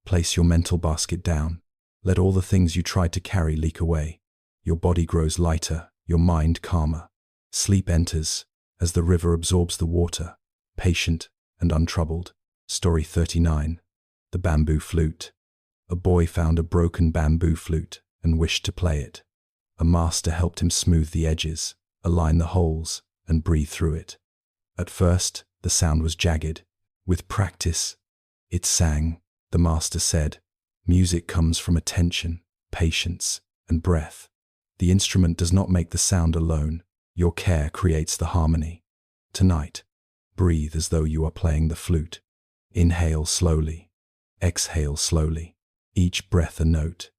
place your mental basket down. Let all the things you tried to carry leak away. Your body grows lighter, your mind calmer. Sleep enters as the river absorbs the water, patient and untroubled. Story 39. The Bamboo Flute. A boy found a broken bamboo flute and wished to play it. A master helped him smooth the edges, align the holes, and breathe through it. At first, the sound was jagged. With practice, it sang. The master said, "Music comes from attention, patience, and breath. The instrument does not make the sound alone. Your care creates the harmony. Tonight, breathe as though you are playing the flute. Inhale slowly. Exhale slowly. Each breath a note.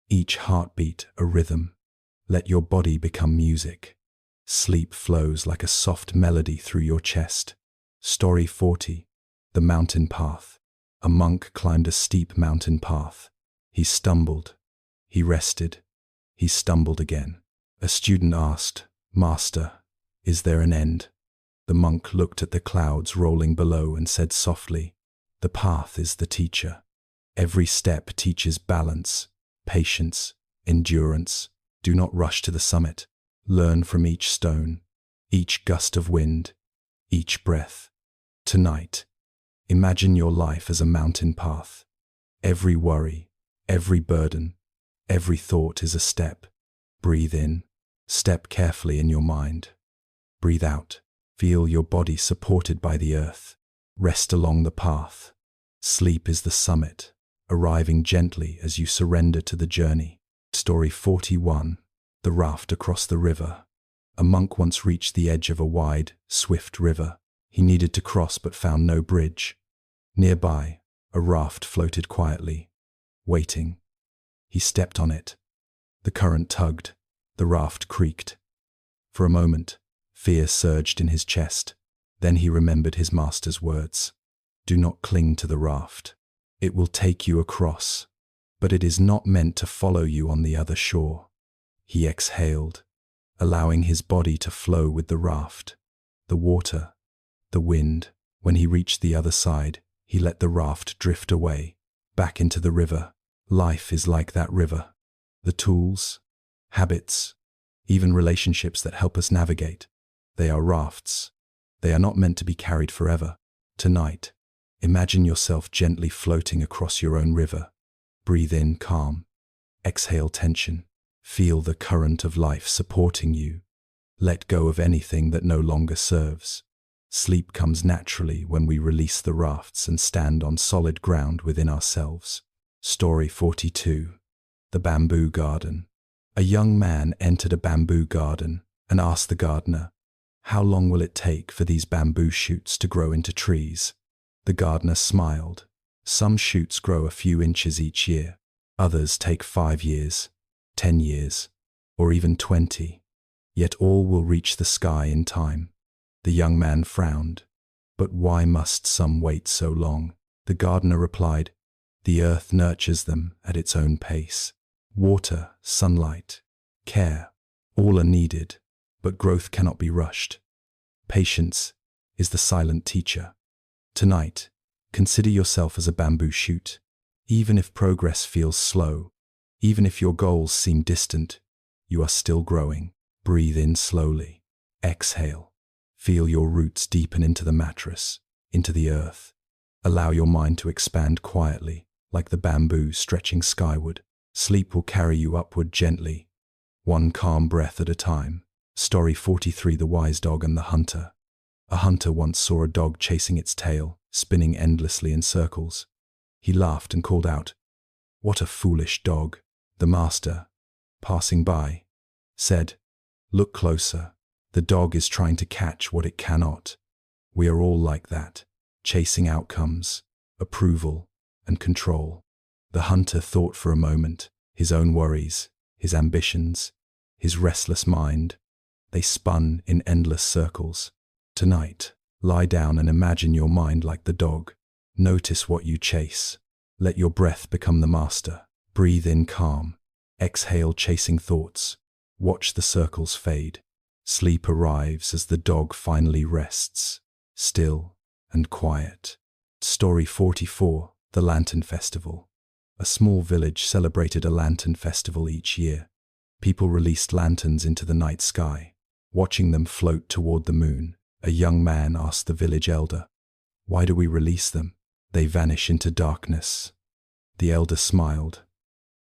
Each heartbeat a rhythm. Let your body become music. Sleep flows like a soft melody through your chest." Story 40. The Mountain Path. A monk climbed a steep mountain path. He stumbled. He rested. He stumbled again. A student asked, "Master, is there an end?" The monk looked at the clouds rolling below and said softly, "The path is the teacher. Every step teaches balance, patience, endurance. Do not rush to the summit. Learn from each stone, each gust of wind, each breath." Tonight, imagine your life as a mountain path. Every worry, every burden, every thought is a step. Breathe in. Step carefully in your mind. Breathe out. Feel your body supported by the earth. Rest along the path. Sleep is the summit, arriving gently as you surrender to the journey. Story 41. The Raft Across the River. A monk once reached the edge of a wide, swift river. He needed to cross but found no bridge. Nearby, a raft floated quietly, waiting. He stepped on it. The current tugged. The raft creaked. For a moment, fear surged in his chest. Then he remembered his master's words. "Do not cling to the raft. It will take you across, but it is not meant to follow you on the other shore." He exhaled, allowing his body to flow with the raft, the water, the wind. When he reached the other side, he let the raft drift away, back into the river. Life is like that river. The tools, habits, even relationships that help us navigate, they are rafts. They are not meant to be carried forever. Tonight, imagine yourself gently floating across your own river. Breathe in calm. Exhale tension. Feel the current of life supporting you. Let go of anything that no longer serves. Sleep comes naturally when we release the rafts and stand on solid ground within ourselves. Story 42. The Bamboo Garden. A young man entered a bamboo garden and asked the gardener, "How long will it take for these bamboo shoots to grow into trees?" The gardener smiled. "Some shoots grow a few inches each year. Others take 5 years, 10 years, or even 20. Yet all will reach the sky in time." The young man frowned. "But why must some wait so long?" The gardener replied, "The earth nurtures them at its own pace. Water, sunlight, care, all are needed, but growth cannot be rushed. Patience is the silent teacher." Tonight, consider yourself as a bamboo shoot. Even if progress feels slow, even if your goals seem distant, you are still growing. Breathe in slowly. Exhale. Feel your roots deepen into the mattress, into the earth. Allow your mind to expand quietly, like the bamboo stretching skyward. Sleep will carry you upward gently, one calm breath at a time. Story 43. The Wise Dog and the Hunter. A hunter once saw a dog chasing its tail, spinning endlessly in circles. He laughed and called out, "What a foolish dog!" The master, passing by, said, "Look closer. The dog is trying to catch what it cannot." We are all like that, chasing outcomes, approval, and control. The hunter thought for a moment, his own worries, his ambitions, his restless mind. They spun in endless circles. Tonight, lie down and imagine your mind like the dog. Notice what you chase. Let your breath become the master. Breathe in calm. Exhale chasing thoughts. Watch the circles fade. Sleep arrives as the dog finally rests, still and quiet. Story 44. The Lantern Festival. A small village celebrated a lantern festival each year. People released lanterns into the night sky. Watching them float toward the moon, a young man asked the village elder, "Why do we release them? They vanish into darkness." The elder smiled.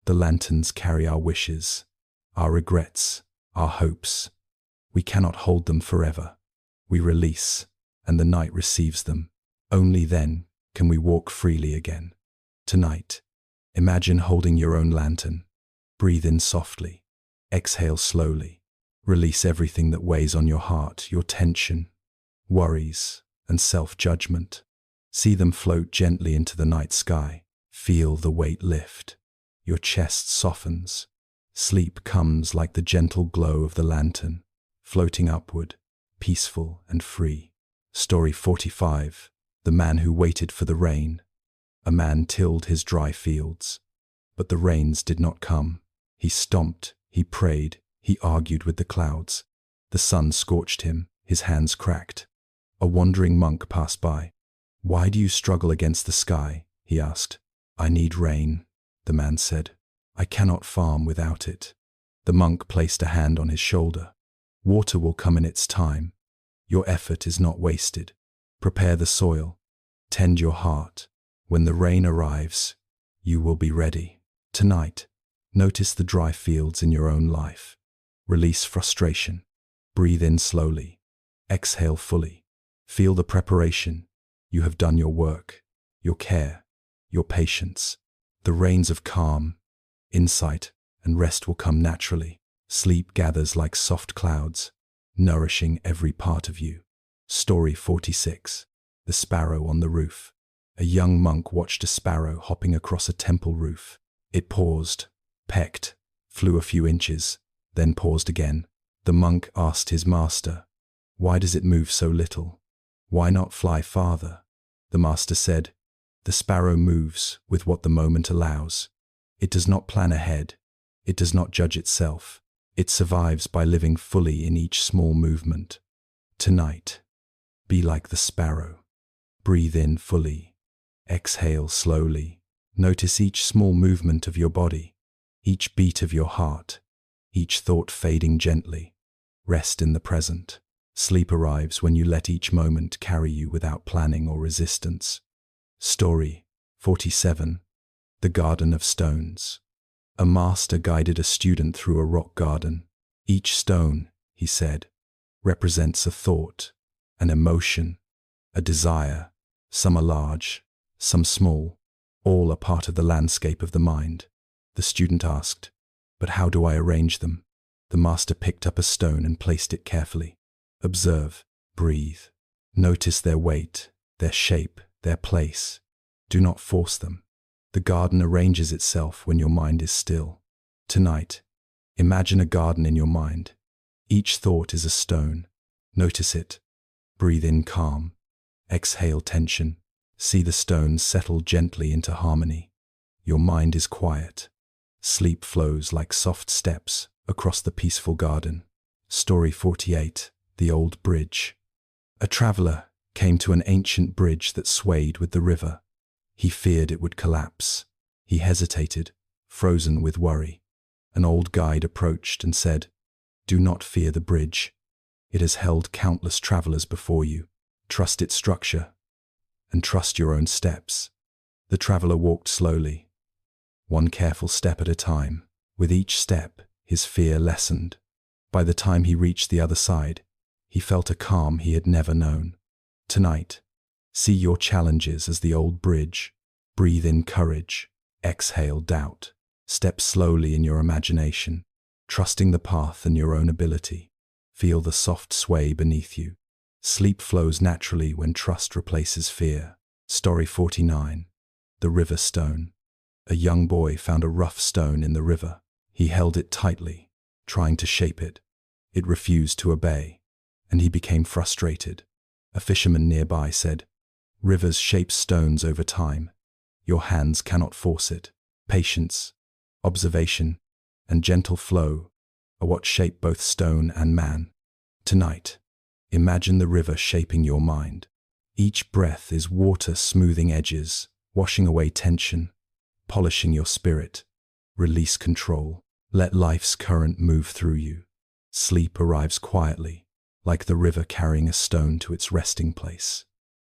"The lanterns carry our wishes, our regrets, our hopes. We cannot hold them forever. We release, and the night receives them. Only then can we walk freely again." Tonight, imagine holding your own lantern. Breathe in softly. Exhale slowly. Release everything that weighs on your heart, your tension, worries, and self-judgment. See them float gently into the night sky. Feel the weight lift. Your chest softens. Sleep comes like the gentle glow of the lantern, floating upward, peaceful and free. Story 45. The Man Who Waited for the Rain. A man tilled his dry fields, but the rains did not come. He stomped, he prayed, he argued with the clouds. The sun scorched him, his hands cracked. A wandering monk passed by. "Why do you struggle against the sky?" he asked. "I need rain," the man said. "I cannot farm without it." The monk placed a hand on his shoulder. "Water will come in its time. Your effort is not wasted. Prepare the soil. Tend your heart. When the rain arrives, you will be ready." Tonight, notice the dry fields in your own life. Release frustration. Breathe in slowly. Exhale fully. Feel the preparation. You have done your work, your care, your patience. The rains of calm, insight, and rest will come naturally. Sleep gathers like soft clouds, nourishing every part of you. Story 46. The Sparrow on the Roof. A young monk watched a sparrow hopping across a temple roof. It paused, pecked, flew a few inches, then paused again. The monk asked his master, "Why does it move so little? Why not fly farther?" The master said, "The sparrow moves with what the moment allows. It does not plan ahead. It does not judge itself. It survives by living fully in each small movement." Tonight, be like the sparrow. Breathe in fully. Exhale slowly. Notice each small movement of your body, each beat of your heart, each thought fading gently. Rest in the present. Sleep arrives when you let each moment carry you without planning or resistance. Story 47. The Garden of Stones. A master guided a student through a rock garden. "Each stone," he said, "represents a thought, an emotion, a desire. Some are large, some small, all are part of the landscape of the mind." The student asked, "But how do I arrange them?" The master picked up a stone and placed it carefully. Observe, breathe. Notice their weight, their shape, their place. Do not force them. The garden arranges itself when your mind is still. Tonight, imagine a garden in your mind. Each thought is a stone. Notice it. Breathe in calm. Exhale tension. See the stones settle gently into harmony. Your mind is quiet. Sleep flows like soft steps across the peaceful garden. Story 48. The Old Bridge. A traveler came to an ancient bridge that swayed with the river. He feared it would collapse. He hesitated, frozen with worry. An old guide approached and said, "Do not fear the bridge. It has held countless travelers before you. Trust its structure, and trust your own steps." The traveler walked slowly, one careful step at a time. With each step, his fear lessened. By the time he reached the other side, he felt a calm he had never known. Tonight, see your challenges as the old bridge. Breathe in courage. Exhale doubt. Step slowly in your imagination, trusting the path and your own ability. Feel the soft sway beneath you. Sleep flows naturally when trust replaces fear. Story 49. The River Stone. A young boy found a rough stone in the river. He held it tightly, trying to shape it. It refused to obey, and he became frustrated. A fisherman nearby said, "Rivers shape stones over time. Your hands cannot force it. Patience, observation, and gentle flow are what shape both stone and man." Tonight, imagine the river shaping your mind. Each breath is water smoothing edges, washing away tension. polishing your spirit. Release control. Let life's current move through you. Sleep arrives quietly, like the river carrying a stone to its resting place.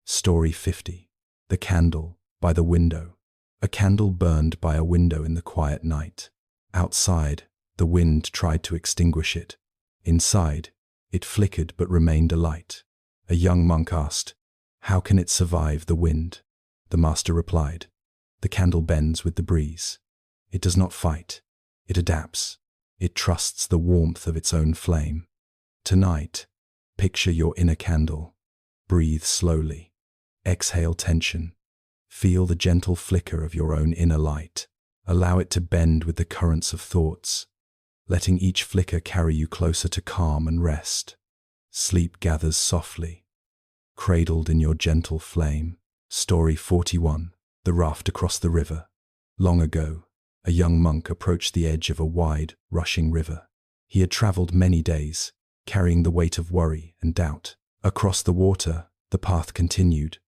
Story 50. The Candle by the Window. A candle burned by a window in the quiet night. Outside, the wind tried to extinguish it. Inside, it flickered but remained alight. A young monk asked, "How can it survive the wind?" The master replied, "The candle bends with the breeze. It does not fight. It adapts. It trusts the warmth of its own flame." Tonight, picture your inner candle. Breathe slowly. Exhale tension. Feel the gentle flicker of your own inner light. Allow it to bend with the currents of thoughts, letting each flicker carry you closer to calm and rest. Sleep gathers softly, cradled in your gentle flame. Story 41. The Raft Across the River. Long ago, a young monk approached the edge of a wide, rushing river. He had traveled many days, carrying the weight of worry and doubt. Across the water, the path continued,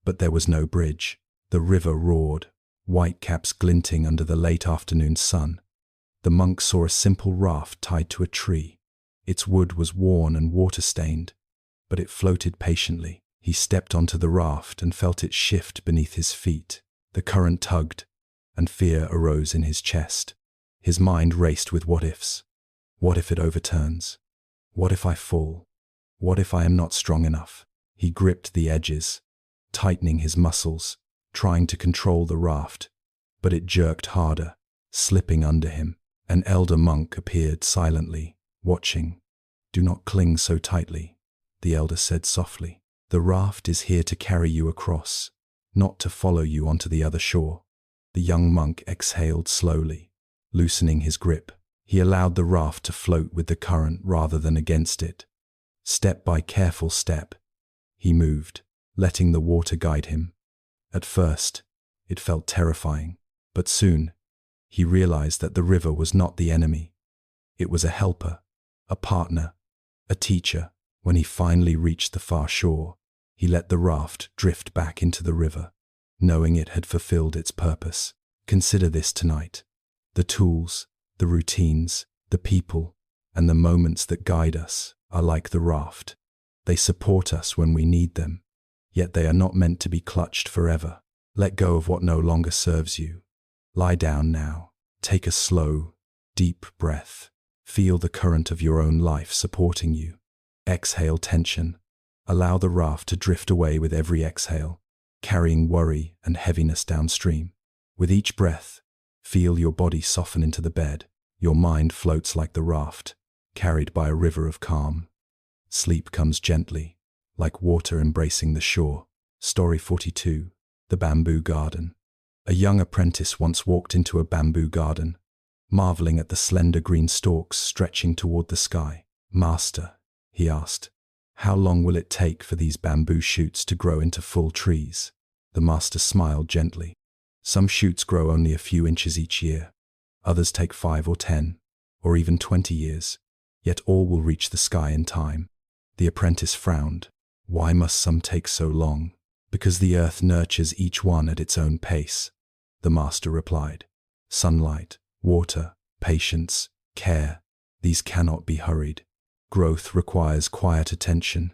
but there was no bridge. The river roared, whitecaps glinting under the late afternoon sun. The monk saw a simple raft tied to a tree. Its wood was worn and water-stained, but it floated patiently. He stepped onto the raft and felt it shift beneath his feet. The current tugged, and fear arose in his chest. His mind raced with what-ifs. What if it overturns? What if I fall? What if I am not strong enough? He gripped the edges, tightening his muscles, trying to control the raft, but it jerked harder, slipping under him. An elder monk appeared silently, watching. "Do not cling so tightly," the elder said softly. "The raft is here to carry you across, not to follow you onto the other shore." The young monk exhaled slowly, loosening his grip. He allowed the raft to float with the current rather than against it. Step by careful step, he moved, letting the water guide him. At first, it felt terrifying, but soon, he realized that the river was not the enemy. It was a helper, a partner, a teacher. When he finally reached the far shore, he let the raft drift back into the river, knowing it had fulfilled its purpose. Consider this tonight. The tools, the routines, the people, and the moments that guide us are like the raft. They support us when we need them, yet they are not meant to be clutched forever. Let go of what no longer serves you. Lie down now. Take a slow, deep breath. Feel the current of your own life supporting you. Exhale tension. Allow the raft to drift away with every exhale, carrying worry and heaviness downstream. With each breath, feel your body soften into the bed. Your mind floats like the raft, carried by a river of calm. Sleep comes gently, like water embracing the shore. Story 42. The Bamboo Garden. A young apprentice once walked into a bamboo garden, marveling at the slender green stalks stretching toward the sky. "Master," he asked, "how long will it take for these bamboo shoots to grow into full trees?" The master smiled gently. "Some shoots grow only a few inches each year. Others take 5 or 10, or even 20 years, yet all will reach the sky in time." The apprentice frowned. "Why must some take so long?" "Because the earth nurtures each one at its own pace," the master replied. "Sunlight, water, patience, care, these cannot be hurried. Growth requires quiet attention."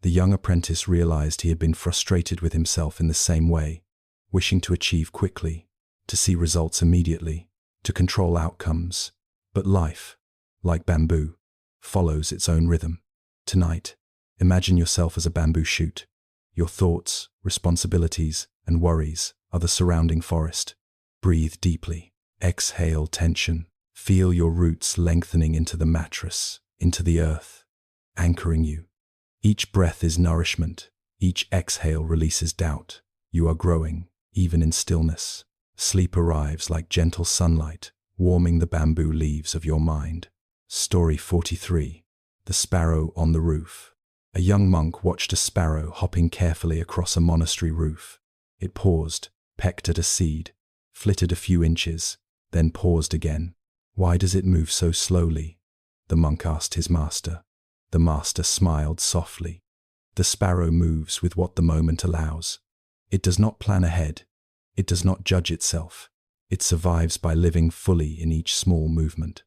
The young apprentice realized he had been frustrated with himself in the same way, wishing to achieve quickly, to see results immediately, to control outcomes. But life, like bamboo, follows its own rhythm. Tonight, imagine yourself as a bamboo shoot. Your thoughts, responsibilities, and worries are the surrounding forest. Breathe deeply. Exhale tension. Feel your roots lengthening into the mattress, into the earth, anchoring you. Each breath is nourishment. Each exhale releases doubt. You are growing, even in stillness. Sleep arrives like gentle sunlight, warming the bamboo leaves of your mind. Story 43. The Sparrow on the Roof. A young monk watched a sparrow hopping carefully across a monastery roof. It paused, pecked at a seed, flitted a few inches, then paused again. "Why does it move so slowly?" the monk asked his master. The master smiled softly. "The sparrow moves with what the moment allows. It does not plan ahead. It does not judge itself. It survives by living fully in each small movement.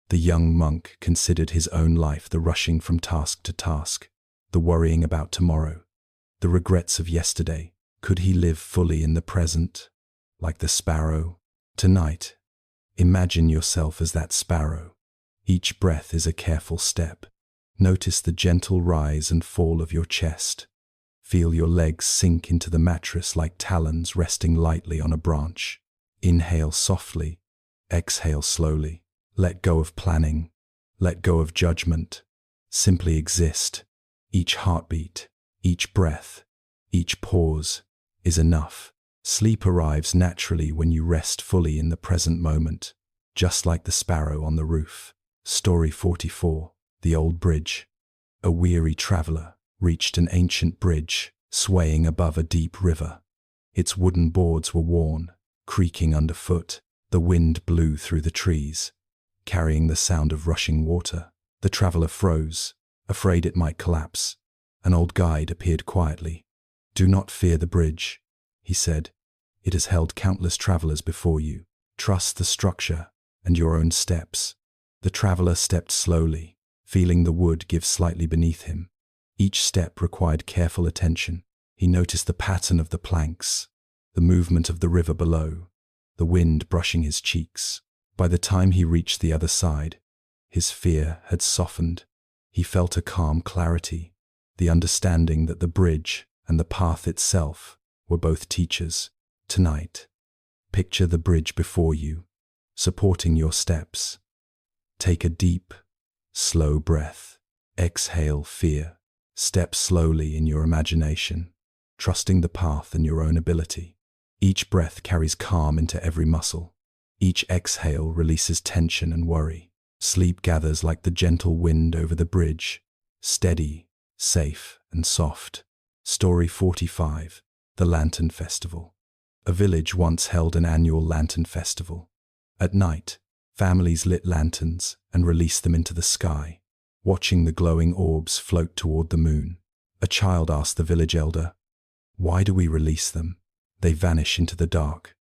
The young monk considered his own life the rushing from task to task, the worrying about tomorrow, the regrets of yesterday. Could he live fully in the present, like the sparrow? Tonight, imagine yourself as that sparrow. Each breath is a careful step. Notice the gentle rise and fall of your chest. Feel your legs sink into the mattress like talons resting lightly on a branch. Inhale softly, exhale slowly. Let go of planning, let go of judgment. Simply exist. Each heartbeat, each breath, each pause is enough. Sleep arrives naturally when you rest fully in the present moment, just like the sparrow on the roof. Story 44, The Old Bridge. A weary traveler reached an ancient bridge swaying above a deep river. Its wooden boards were worn, creaking underfoot. The wind blew through the trees, carrying the sound of rushing water. The traveler froze, afraid it might collapse. An old guide appeared quietly. "Do not fear the bridge," he said. "It has held countless travelers before you. Trust the structure and your own steps." The traveler stepped slowly, feeling the wood give slightly beneath him. Each step required careful attention. He noticed the pattern of the planks, the movement of the river below, the wind brushing his cheeks. By the time he reached the other side, his fear had softened. He felt a calm clarity, the understanding that the bridge and the path itself were both teachers. Tonight, picture the bridge before you, supporting your steps. Take a deep, slow breath. Exhale fear. Step slowly in your imagination, trusting the path and your own ability. Each breath carries calm into every muscle. Each exhale releases tension and worry. Sleep gathers like the gentle wind over the bridge, steady, safe, and soft. Story 45, The Lantern Festival. A village once held an annual lantern festival. At night, families lit lanterns and released them into the sky, watching the glowing orbs float toward the moon. A child asked the village elder, "Why do we release them? They vanish into the dark."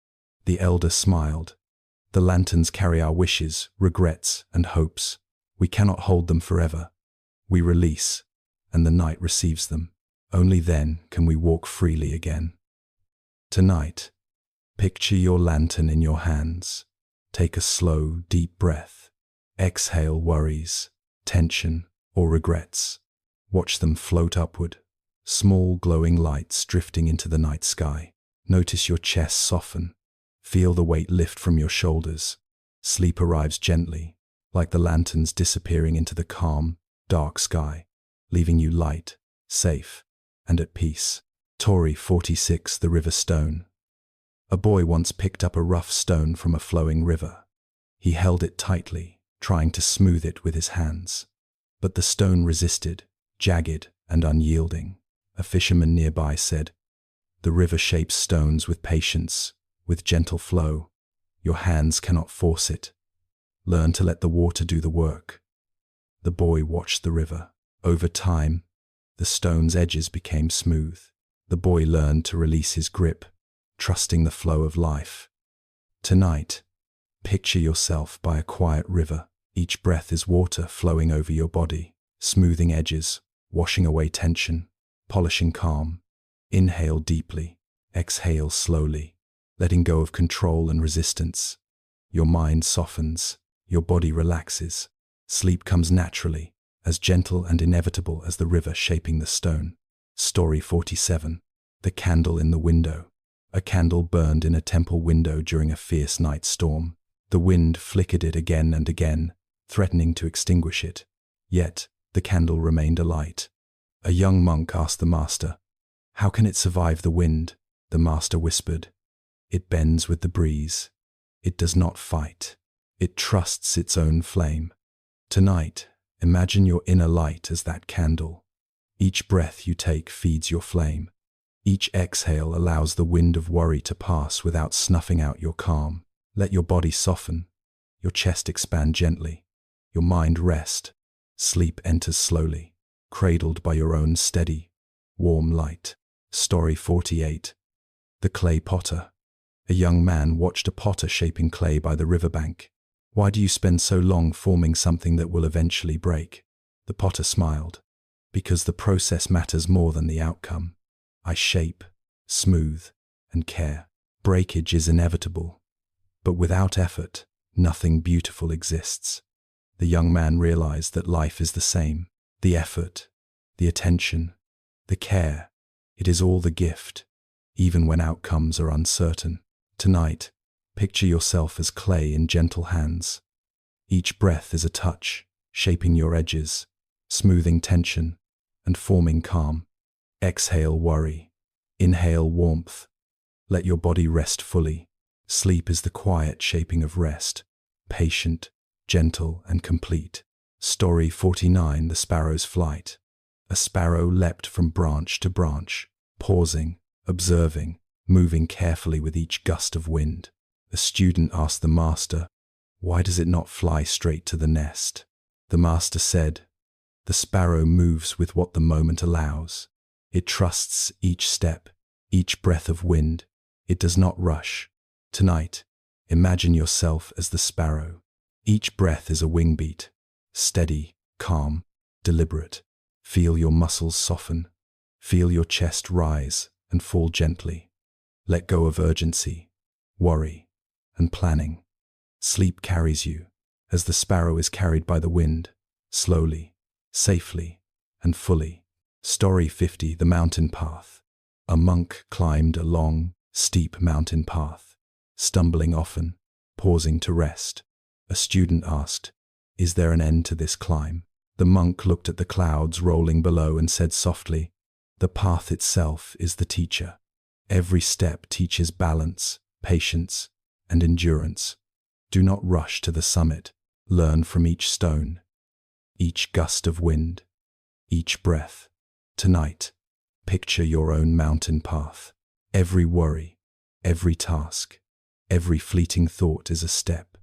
The elder smiled. "The lanterns carry our wishes, regrets, and hopes. We cannot hold them forever. We release, and the night receives them. Only then can we walk freely again." Tonight, picture your lantern in your hands. Take a slow, deep breath. Exhale worries, tension, or regrets. Watch them float upward, small glowing lights drifting into the night sky. Notice your chest soften. Feel the weight lift from your shoulders. Sleep arrives gently, like the lanterns disappearing into the calm, dark sky, leaving you light, safe, and at peace. Story 46, The River Stone. A boy once picked up a rough stone from a flowing river. He held it tightly, trying to smooth it with his hands. But the stone resisted, jagged and unyielding. A fisherman nearby said, "The river shapes stones with patience, with gentle flow. Your hands cannot force it. Learn to let the water do the work." The boy watched the river. Over time, the stone's edges became smooth. The boy learned to release his grip, trusting the flow of life. Tonight, picture yourself by a quiet river. Each breath is water flowing over your body, smoothing edges, washing away tension, polishing calm. Inhale deeply, exhale slowly, letting go of control and resistance. Your mind softens, your body relaxes. Sleep comes naturally, as gentle and inevitable as the river shaping the stone. Story 47, The Candle in the Window. A candle burned in a temple window during a fierce night storm. The wind flickered it again and again, threatening to extinguish it. Yet, the candle remained alight. A young monk asked the master, "How can it survive the wind?" The master whispered, "It bends with the breeze. It does not fight. It trusts its own flame." Tonight, imagine your inner light as that candle. Each breath you take feeds your flame. Each exhale allows the wind of worry to pass without snuffing out your calm. Let your body soften, your chest expand gently, your mind rest. Sleep enters slowly, cradled by your own steady, warm light. Story 48, The Clay Potter. A young man watched a potter shaping clay by the riverbank. "Why do you spend so long forming something that will eventually break?" The potter smiled. "Because the process matters more than the outcome. I shape, smooth, and care. Breakage is inevitable. But without effort, nothing beautiful exists." The young man realized that life is the same. The effort, the attention, the care, it is all the gift, even when outcomes are uncertain. Tonight, picture yourself as clay in gentle hands. Each breath is a touch, shaping your edges, smoothing tension, and forming calm. Exhale worry. Inhale warmth. Let your body rest fully. Sleep is the quiet shaping of rest, patient, gentle, and complete. Story 49: The Sparrow's Flight. A sparrow leapt from branch to branch, pausing, observing, moving carefully with each gust of wind. A student asked the master, "Why does it not fly straight to the nest?" The master said, "The sparrow moves with what the moment allows. It trusts each step, each breath of wind. It does not rush." Tonight, imagine yourself as the sparrow. Each breath is a wing beat, steady, calm, deliberate. Feel your muscles soften. Feel your chest rise and fall gently. Let go of urgency, worry, and planning. Sleep carries you, as the sparrow is carried by the wind, slowly, safely, and fully. Story 50: The Mountain Path. A monk climbed a long, steep mountain path, stumbling often, pausing to rest. A student asked, "Is there an end to this climb?" The monk looked at the clouds rolling below and said softly, "The path itself is the teacher. Every step teaches balance, patience, and endurance. Do not rush to the summit. Learn from each stone, each gust of wind, each breath. Tonight, picture your own mountain path. Every worry, every task, every fleeting thought is a step.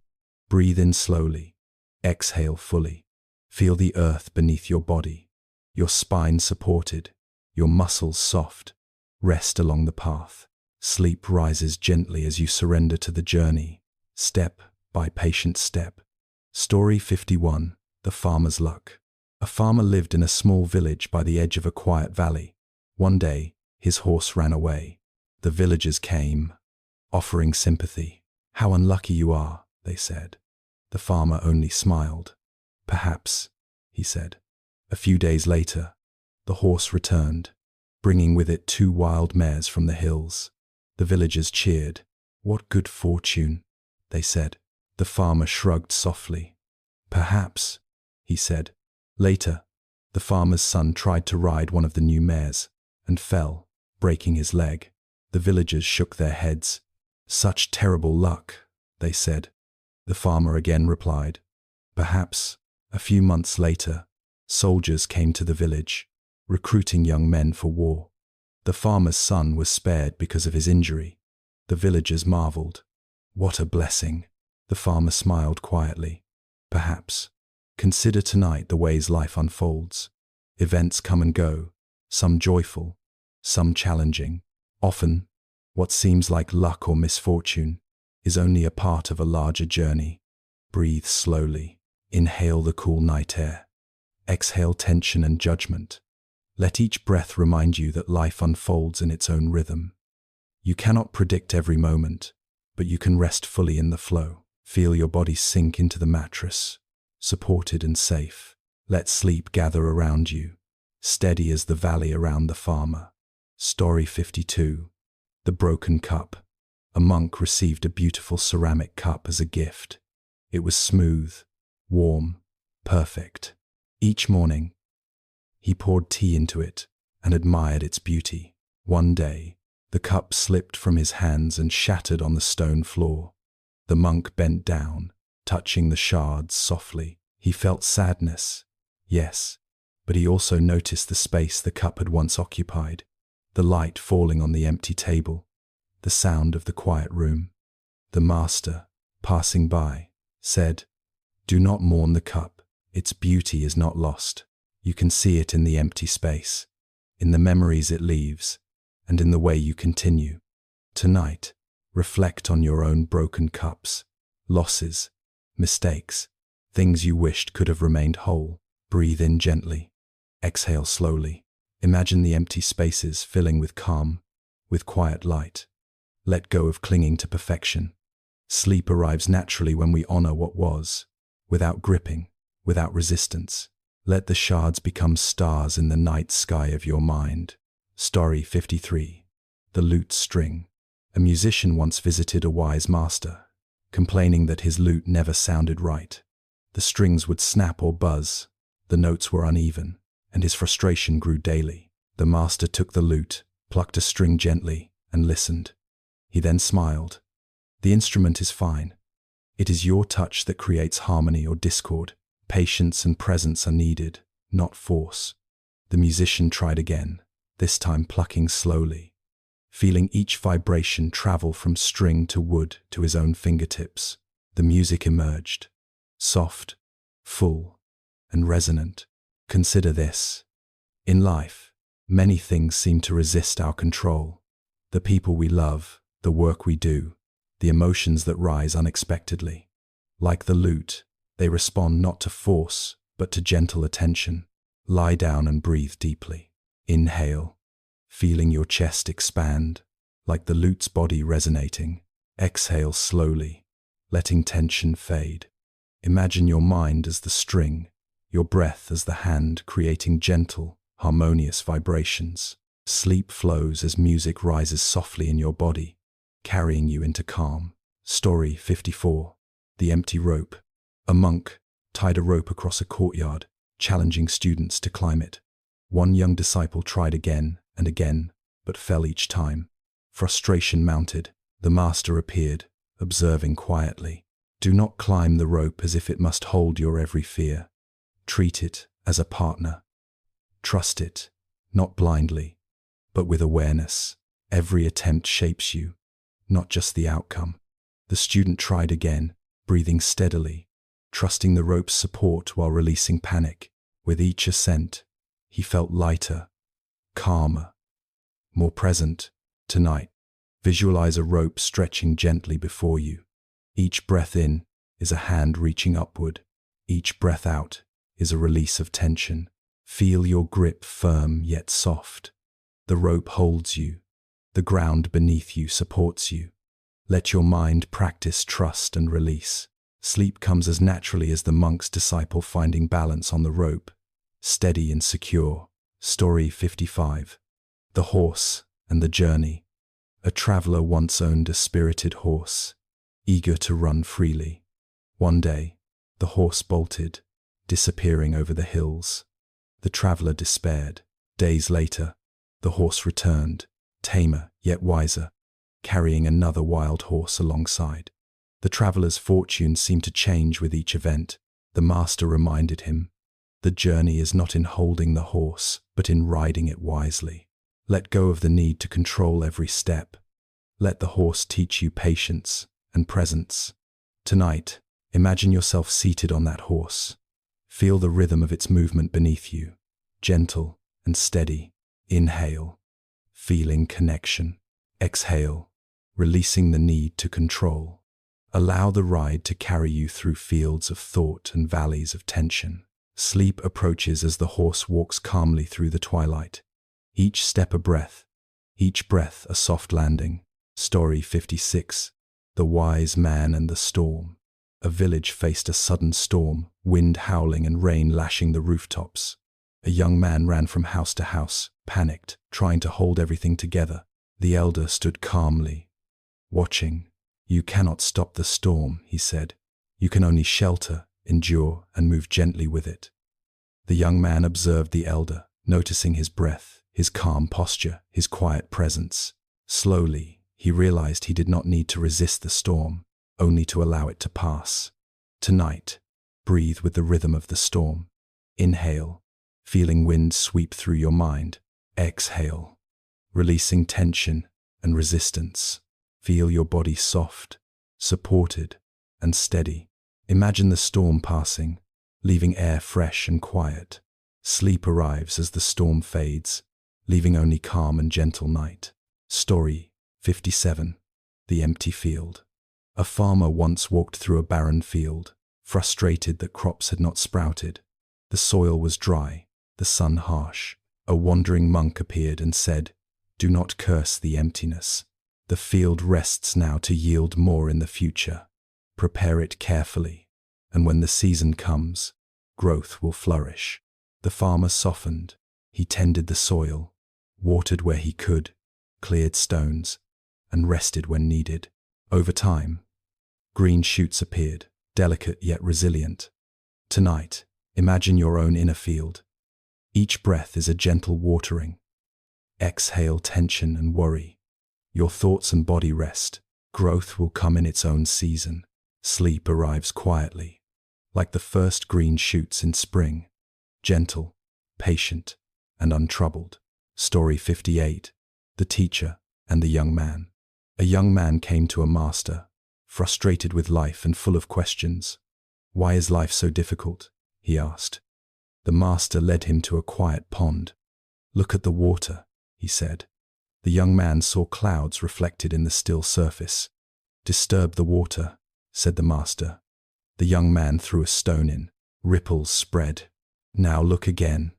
Breathe in slowly. Exhale fully. Feel the earth beneath your body, your spine supported, your muscles soft. Rest along the path. Sleep rises gently as you surrender to the journey, step by patient step. Story 51: The Farmer's Luck. A farmer lived in a small village by the edge of a quiet valley. One day, his horse ran away. The villagers came, offering sympathy. "How unlucky you are," they said. The farmer only smiled. "Perhaps," he said. A few days later, the horse returned, bringing with it 2 wild mares from the hills. The villagers cheered. "What good fortune," they said. The farmer shrugged softly. "Perhaps," he said. Later, the farmer's son tried to ride one of the new mares and fell, breaking his leg. The villagers shook their heads. "Such terrible luck," they said. The farmer again replied, "Perhaps." A few months later, soldiers came to the village, recruiting young men for war. The farmer's son was spared because of his injury. The villagers marveled. "What a blessing." The farmer smiled quietly. "Perhaps." Consider tonight the ways life unfolds. Events come and go, some joyful, some challenging. Often, what seems like luck or misfortune is only a part of a larger journey. Breathe slowly. Inhale the cool night air. Exhale tension and judgment. Let each breath remind you that life unfolds in its own rhythm. You cannot predict every moment, but you can rest fully in the flow. Feel your body sink into the mattress, supported and safe. Let sleep gather around you, steady as the valley around the farmer. Story 52: The Broken Cup. A monk received a beautiful ceramic cup as a gift. It was smooth, warm, perfect. Each morning, he poured tea into it and admired its beauty. One day, the cup slipped from his hands and shattered on the stone floor. The monk bent down, touching the shards softly. He felt sadness, yes, but he also noticed the space the cup had once occupied, the light falling on the empty table, the sound of the quiet room. The master, passing by, said, "Do not mourn the cup. Its beauty is not lost. You can see it in the empty space, in the memories it leaves, and in the way you continue. Tonight, Reflect on your own broken cups, losses, mistakes, things you wished could have remained whole. Breathe in gently. Exhale slowly. Imagine the empty spaces filling with calm, with quiet light. Let go of clinging to perfection. Sleep arrives naturally when we honor what was, without gripping, without resistance. Let the shards become stars in the night sky of your mind. Story 53. The Lute String. A musician once visited a wise master, complaining that his lute never sounded right. The strings would snap or buzz, the notes were uneven, and his frustration grew daily. The master took the lute, plucked a string gently, and listened. He then smiled. The instrument is fine. It is your touch that creates harmony or discord. Patience and presence are needed, not force. The musician tried again, this time plucking slowly, feeling each vibration travel from string to wood to his own fingertips. The music emerged, soft, full, and resonant. Consider this. In life, many things seem to resist our control. The people we love, the work we do, the emotions that rise unexpectedly. Like the lute, they respond not to force, but to gentle attention. Lie down and breathe deeply. Inhale, feeling your chest expand, like the lute's body resonating. Exhale slowly, letting tension fade. Imagine your mind as the string, your breath as the hand, creating gentle, harmonious vibrations. Sleep flows as music rises softly in your body, carrying you into calm. Story 54. The Empty Rope. A monk tied a rope across a courtyard, challenging students to climb it. One young disciple tried again and again, but fell each time. Frustration mounted. The master appeared, observing quietly. Do not climb the rope as if it must hold your every fear. Treat it as a partner. Trust it, not blindly, but with awareness. Every attempt shapes you, not just the outcome. The student tried again, breathing steadily, trusting the rope's support while releasing panic. With each ascent, he felt lighter, calmer, more present. Tonight, visualize a rope stretching gently before you. Each breath in is a hand reaching upward. Each breath out is a release of tension. Feel your grip firm yet soft. The rope holds you. The ground beneath you supports you. Let your mind practice trust and release. Sleep comes as naturally as the monk's disciple finding balance on the rope, steady and secure. Story 55. The Horse and the Journey. A traveler once owned a spirited horse, eager to run freely. One day, the horse bolted, disappearing over the hills. The traveler despaired. Days later, the horse returned, tamer yet wiser, carrying another wild horse alongside. The traveler's fortune seemed to change with each event. The master reminded him, the journey is not in holding the horse, but in riding it wisely. Let go of the need to control every step. Let the horse teach you patience and presence. Tonight, imagine yourself seated on that horse. Feel the rhythm of its movement beneath you, gentle and steady. Inhale, feeling connection. Exhale, releasing the need to control. Allow the ride to carry you through fields of thought and valleys of tension. Sleep approaches as the horse walks calmly through the twilight. Each step a breath, each breath a soft landing. Story 56. The Wise Man and the Storm. A village faced a sudden storm, wind howling and rain lashing the rooftops. A young man ran from house to house, panicked, trying to hold everything together. The elder stood calmly, watching. You cannot stop the storm, he said. You can only shelter, endure, and move gently with it. The young man observed the elder, noticing his breath, his calm posture, his quiet presence. Slowly, he realized he did not need to resist the storm, only to allow it to pass. Tonight, breathe with the rhythm of the storm. Inhale, feeling wind sweep through your mind. Exhale, releasing tension and resistance. Feel your body soft, supported, and steady. Imagine the storm passing, leaving air fresh and quiet. Sleep arrives as the storm fades, leaving only calm and gentle night. Story 57. The empty field. A farmer once walked through a barren field, frustrated that crops had not sprouted. The soil was dry, the sun harsh. A wandering monk appeared and said, "Do not curse the emptiness. The field rests now to yield more in the future. Prepare it carefully, and when the season comes, growth will flourish." The farmer softened. He tended the soil, watered where he could, cleared stones, and rested when needed. Over time, green shoots appeared, delicate yet resilient. Tonight, imagine your own inner field. Each breath is a gentle watering. Exhale tension and worry. Your thoughts and body rest. Growth will come in its own season. Sleep arrives quietly, like the first green shoots in spring. Gentle, patient, and untroubled. Story 58. The Teacher and the Young Man. A young man came to a master, frustrated with life and full of questions. "Why is life so difficult?" he asked. The master led him to a quiet pond. "Look at the water," he said. The young man saw clouds reflected in the still surface. "Disturb the water," said the master. The young man threw a stone in. Ripples spread. "Now look again,"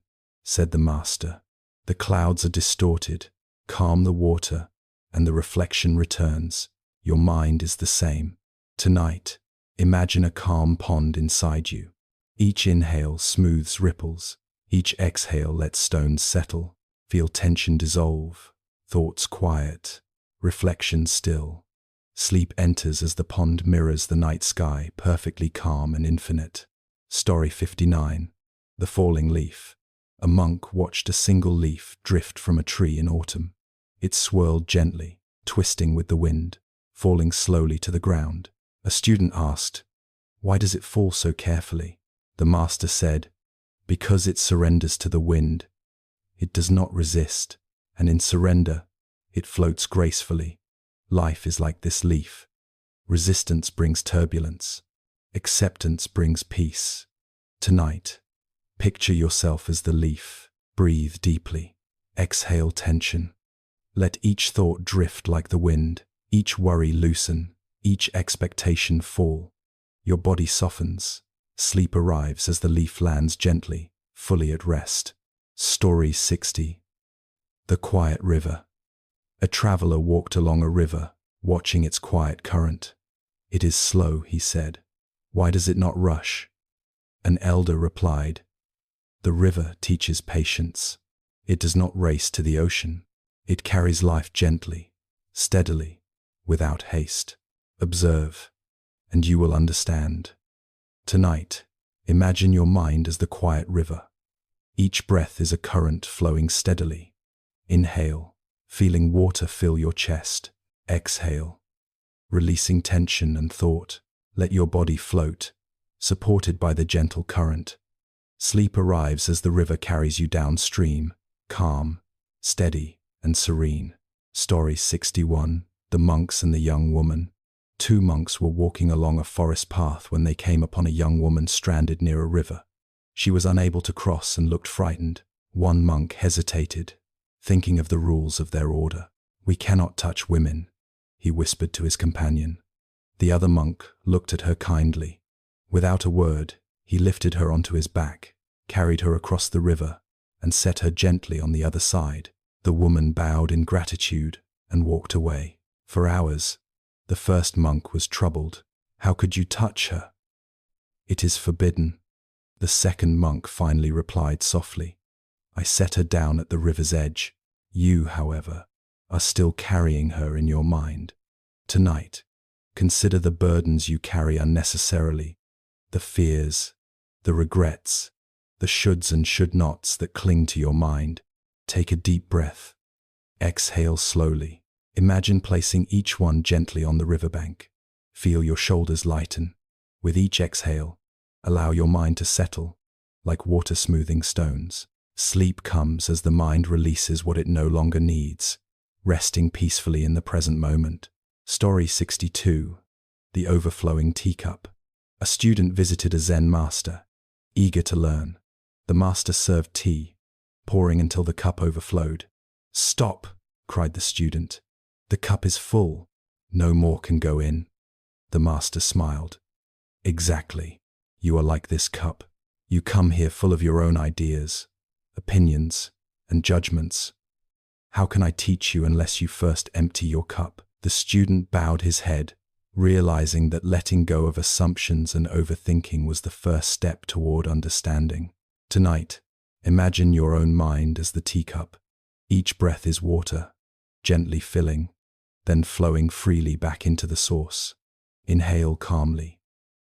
said the master. The clouds are distorted. Calm the water, and the reflection returns. Your mind is the same. Tonight, imagine a calm pond inside you. Each inhale smooths ripples. Each exhale lets stones settle. Feel tension dissolve. Thoughts quiet. Reflection still. Sleep enters as the pond mirrors the night sky, perfectly calm and infinite. Story 59. The Falling Leaf. A monk watched a single leaf drift from a tree in autumn. It swirled gently, twisting with the wind, falling slowly to the ground. A student asked, "Why does it fall so carefully?" The master said, "Because it surrenders to the wind. It does not resist, and in surrender, it floats gracefully. Life is like this leaf. Resistance brings turbulence. Acceptance brings peace. Tonight, picture yourself as the leaf. Breathe deeply. Exhale tension. Let each thought drift like the wind, each worry loosen, each expectation fall. Your body softens. Sleep arrives as the leaf lands gently, fully at rest. Story 60. The Quiet River. A traveler walked along a river, watching its quiet current. "It is slow," he said. "Why does it not rush?" An elder replied, "The river teaches patience. It does not race to the ocean. It carries life gently, steadily, without haste. Observe, and you will understand." Tonight, imagine your mind as the quiet river. Each breath is a current flowing steadily. Inhale, feeling water fill your chest. Exhale, releasing tension and thought. Let your body float, supported by the gentle current. Sleep arrives as the river carries you downstream, calm, steady, and serene. Story 61. The Monks and the Young Woman. Two monks were walking along a forest path when they came upon a young woman stranded near a river. She was unable to cross and looked frightened. One monk hesitated, thinking of the rules of their order. "We cannot touch women," he whispered to his companion. The other monk looked at her kindly. Without a word, he lifted her onto his back, carried her across the river, and set her gently on the other side. The woman bowed in gratitude and walked away. For hours, the first monk was troubled. "How could you touch her?" "It is forbidden." The second monk finally replied softly, "I set her down at the river's edge. You, however, are still carrying her in your mind. Tonight, consider the burdens you carry unnecessarily, the fears, the regrets, the shoulds and should-nots that cling to your mind. Take a deep breath. Exhale slowly. Imagine placing each one gently on the riverbank. Feel your shoulders lighten. With each exhale, allow your mind to settle, like water smoothing stones. Sleep comes as the mind releases what it no longer needs, resting peacefully in the present moment. Story 62. The Overflowing Teacup. A student visited a Zen master, eager to learn. The master served tea, pouring until the cup overflowed. "Stop!" cried the student. "The cup is full. No more can go in. The master smiled. Exactly. You are like this cup. You come here full of your own ideas, opinions, and judgments. How can I teach you unless you first empty your cup? The student bowed his head, realizing that letting go of assumptions and overthinking was the first step toward understanding. Tonight, imagine your own mind as the teacup. Each breath is water, gently filling, then flowing freely back into the source. Inhale calmly,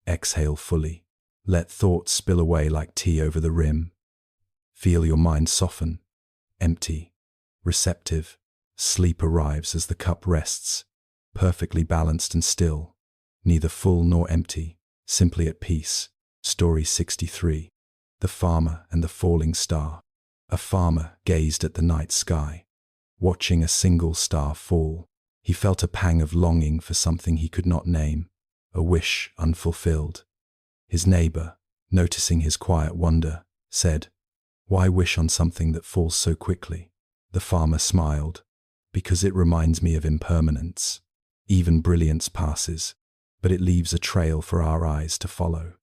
exhale fully. Let thoughts spill away like tea over the rim. Feel your mind soften, empty, receptive. Sleep arrives as the cup rests, perfectly balanced and still, neither full nor empty, simply at peace. Story 63. The Farmer and the Falling Star. A farmer gazed at the night sky, watching a single star fall. He felt a pang of longing for something he could not name, a wish unfulfilled. His neighbor, noticing his quiet wonder, said, "Why wish on something that falls so quickly?" The farmer smiled, "Because it reminds me of impermanence. Even brilliance passes, but it leaves a trail for our eyes to follow.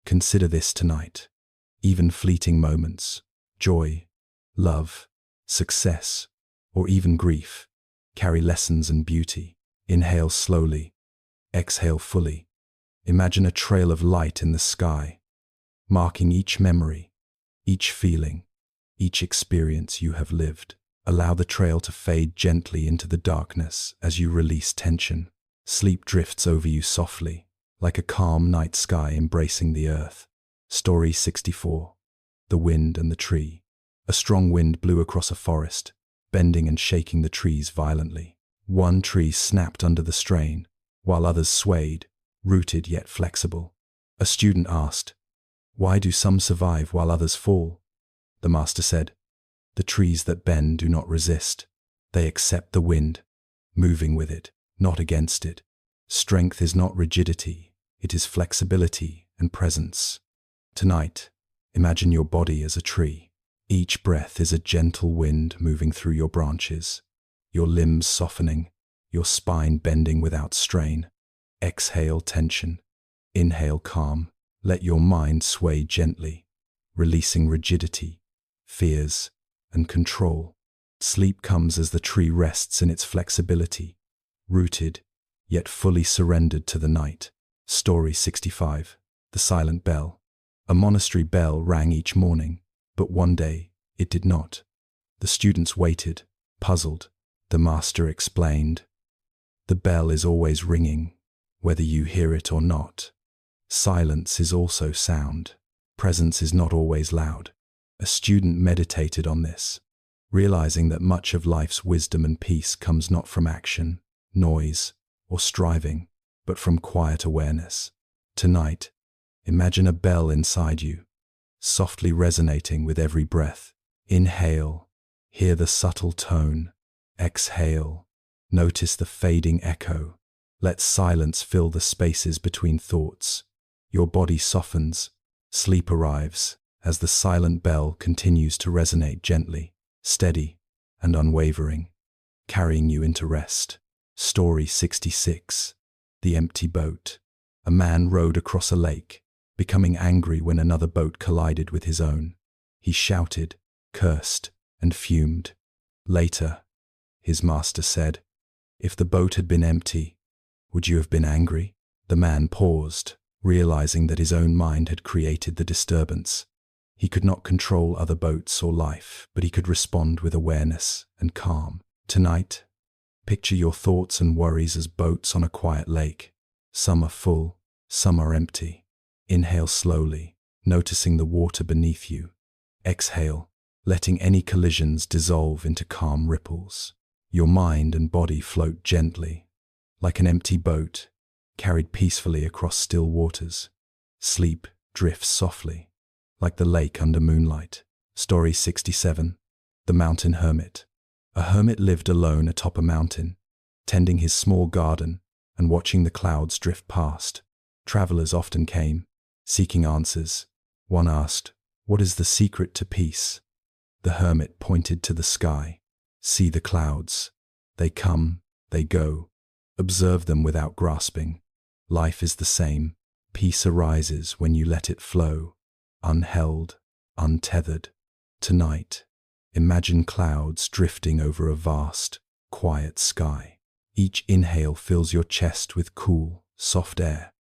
Consider this tonight. Even fleeting moments, joy, love, success, or even grief, carry lessons and beauty. Inhale slowly, exhale fully. Imagine a trail of light in the sky, marking each memory, each feeling, each experience you have lived. Allow the trail to fade gently into the darkness as you release tension. Sleep drifts over you softly, like a calm night sky embracing the earth. Story 64. The Wind and the Tree. A strong wind blew across a forest, bending and shaking the trees violently. One tree snapped under the strain, while others swayed, rooted yet flexible. A student asked, "Why do some survive while others fall?" The master said, "The trees that bend do not resist. They accept the wind, moving with it, not against it. Strength is not rigidity, it is flexibility and presence." Tonight, imagine your body as a tree. Each breath is a gentle wind moving through your branches, your limbs softening, your spine bending without strain. Exhale tension, inhale calm. Let your mind sway gently, releasing rigidity, fears, and control. Sleep comes as the tree rests in its flexibility, rooted, yet fully surrendered to the night. Story 65. The Silent Bell. A monastery bell rang each morning, but one day it did not. The students waited, puzzled. The master explained, "The bell is always ringing, whether you hear it or not. Silence is also sound. Presence is not always loud." A student meditated on this, realizing that much of life's wisdom and peace comes not from action, noise, or striving, but from quiet awareness. Tonight, imagine a bell inside you, softly resonating with every breath. Inhale, hear the subtle tone. Exhale, notice the fading echo. Let silence fill the spaces between thoughts. Your body softens, sleep arrives, as the silent bell continues to resonate gently, steady, and unwavering, carrying you into rest. Story 66. The Empty Boat. A man rowed across a lake, becoming angry when another boat collided with his own. He shouted, cursed, and fumed. Later, his master said, "If the boat had been empty, would you have been angry?" The man paused, realizing that his own mind had created the disturbance. He could not control other boats or life, but he could respond with awareness and calm. Tonight, picture your thoughts and worries as boats on a quiet lake. Some are full, some are empty. Inhale slowly, noticing the water beneath you. Exhale, letting any collisions dissolve into calm ripples. Your mind and body float gently, like an empty boat, carried peacefully across still waters. Sleep drifts softly, like the lake under moonlight. Story 67. The Mountain Hermit. A hermit lived alone atop a mountain, tending his small garden and watching the clouds drift past. Travelers often came, seeking answers. One asked, "What is the secret to peace?" The hermit pointed to the sky. "See the clouds. They come, they go. Observe them without grasping. Life is the same. Peace arises when you let it flow, unheld, untethered. Tonight, imagine clouds drifting over a vast, quiet sky. Each inhale fills your chest with cool, soft air.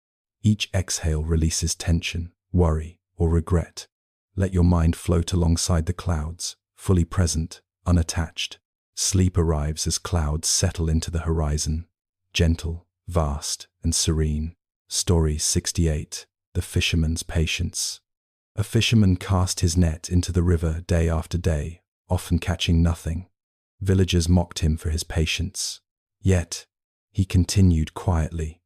Each exhale releases tension, worry, or regret. Let your mind float alongside the clouds, fully present, unattached. Sleep arrives as clouds settle into the horizon, gentle, vast, and serene. Story 68. The Fisherman's Patience. A fisherman cast his net into the river day after day, often catching nothing. Villagers mocked him for his patience. Yet, he continued quietly,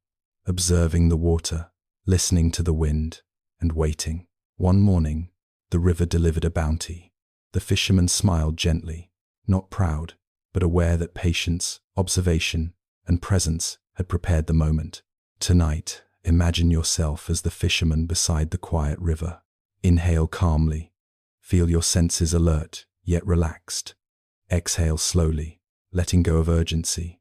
observing the water, listening to the wind, and waiting. One morning, the river delivered a bounty. The fisherman smiled gently, not proud, but aware that patience, observation, and presence had prepared the moment. Tonight, imagine yourself as the fisherman beside the quiet river. Inhale calmly. Feel your senses alert, yet relaxed. Exhale slowly, letting go of urgency.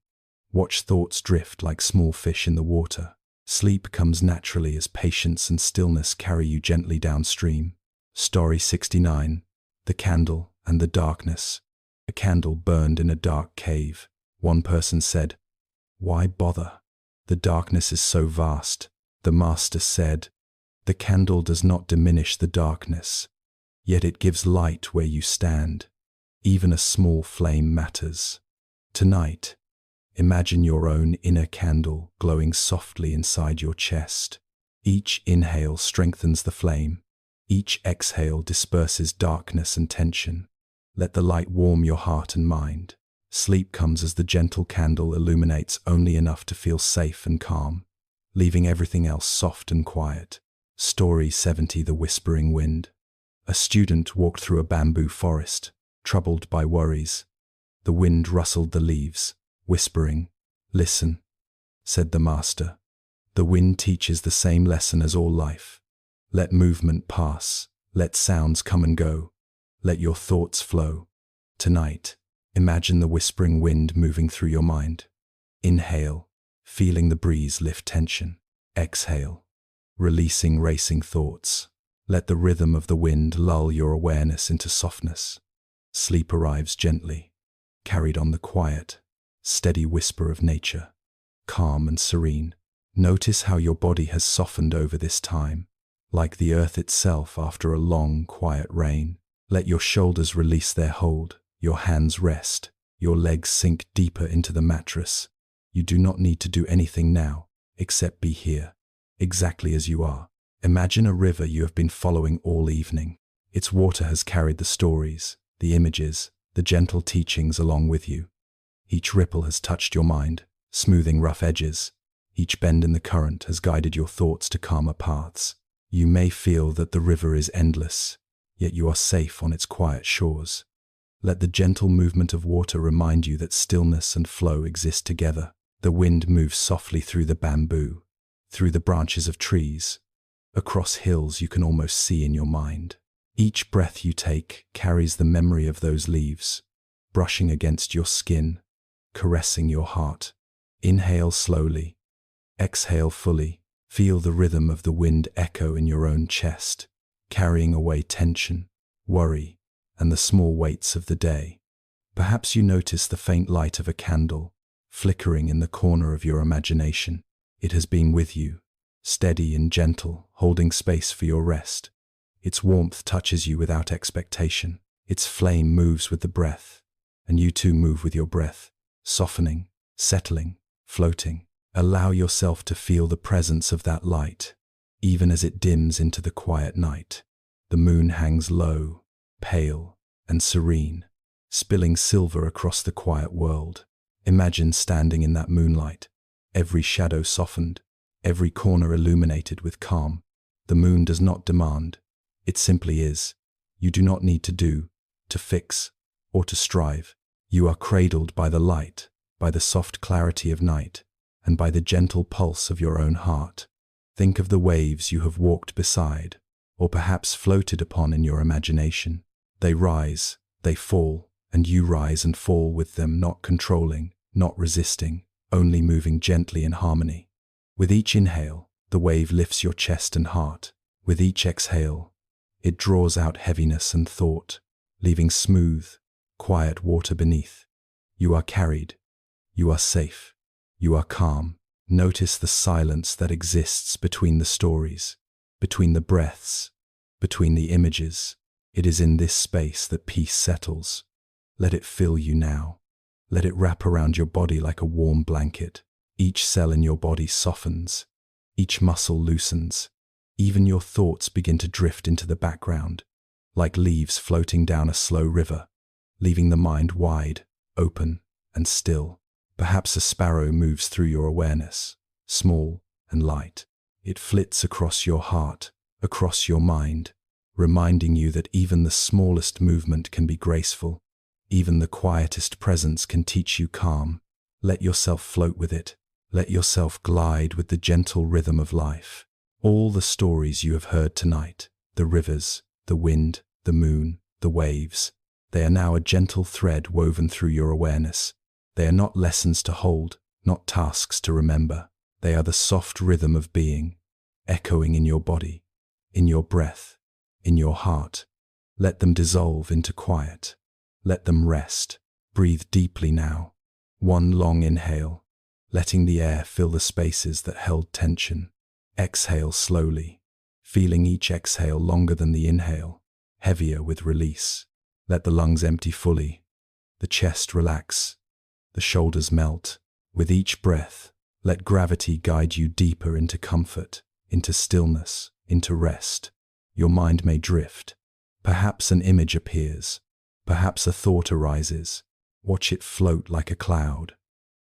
Watch thoughts drift like small fish in the water. Sleep comes naturally as patience and stillness carry you gently downstream. Story 69. The Candle and the Darkness. A candle burned in a dark cave. One person said, "Why bother? The darkness is so vast." The master said, "The candle does not diminish the darkness, yet it gives light where you stand. Even a small flame matters." Tonight, imagine your own inner candle glowing softly inside your chest. Each inhale strengthens the flame. Each exhale disperses darkness and tension. Let the light warm your heart and mind. Sleep comes as the gentle candle illuminates only enough to feel safe and calm, leaving everything else soft and quiet. Story 70. The Whispering Wind. A student walked through a bamboo forest, troubled by worries. The wind rustled the leaves, whispering. "Listen," said the master. "The wind teaches the same lesson as all life. Let movement pass, let sounds come and go, let your thoughts flow." Tonight, imagine the whispering wind moving through your mind. Inhale, feeling the breeze lift tension. Exhale, releasing racing thoughts. Let the rhythm of the wind lull your awareness into softness. Sleep arrives gently, carried on the quiet, steady whisper of nature, calm and serene. Notice how your body has softened over this time, like the earth itself after a long, quiet rain. Let your shoulders release their hold, your hands rest, your legs sink deeper into the mattress. You do not need to do anything now, except be here, exactly as you are. Imagine a river you have been following all evening. Its water has carried the stories, the images, the gentle teachings along with you. Each ripple has touched your mind, smoothing rough edges. Each bend in the current has guided your thoughts to calmer paths. You may feel that the river is endless, yet you are safe on its quiet shores. Let the gentle movement of water remind you that stillness and flow exist together. The wind moves softly through the bamboo, through the branches of trees, across hills you can almost see in your mind. Each breath you take carries the memory of those leaves, brushing against your skin, caressing your heart. Inhale slowly, exhale fully. Feel the rhythm of the wind echo in your own chest, carrying away tension, worry, and the small weights of the day. Perhaps you notice the faint light of a candle, flickering in the corner of your imagination. It has been with you, steady and gentle, holding space for your rest. Its warmth touches you without expectation. Its flame moves with the breath, and you too move with your breath, softening, settling, floating. Allow yourself to feel the presence of that light, even as it dims into the quiet night. The moon hangs low, pale, and serene, spilling silver across the quiet world. Imagine standing in that moonlight, every shadow softened, every corner illuminated with calm. The moon does not demand, it simply is. You do not need to do, to fix, or to strive. You are cradled by the light, by the soft clarity of night, and by the gentle pulse of your own heart. Think of the waves you have walked beside, or perhaps floated upon in your imagination. They rise, they fall, and you rise and fall with them, not controlling, not resisting, only moving gently in harmony. With each inhale, the wave lifts your chest and heart. With each exhale, it draws out heaviness and thought, leaving smooth, quiet water beneath. You are carried. You are safe. You are calm. Notice the silence that exists between the stories, between the breaths, between the images. It is in this space that peace settles. Let it fill you now. Let it wrap around your body like a warm blanket. Each cell in your body softens. Each muscle loosens. Even your thoughts begin to drift into the background, like leaves floating down a slow river, leaving the mind wide, open, and still. Perhaps a sparrow moves through your awareness, small and light. It flits across your heart, across your mind, reminding you that even the smallest movement can be graceful. Even the quietest presence can teach you calm. Let yourself float with it. Let yourself glide with the gentle rhythm of life. All the stories you have heard tonight, the rivers, the wind, the moon, the waves, they are now a gentle thread woven through your awareness. They are not lessons to hold, not tasks to remember. They are the soft rhythm of being, echoing in your body, in your breath, in your heart. Let them dissolve into quiet. Let them rest. Breathe deeply now. One long inhale, letting the air fill the spaces that held tension. Exhale slowly, feeling each exhale longer than the inhale, heavier with release. Let the lungs empty fully, the chest relax, the shoulders melt. With each breath, let gravity guide you deeper into comfort, into stillness, into rest. Your mind may drift. Perhaps an image appears. Perhaps a thought arises. Watch it float like a cloud,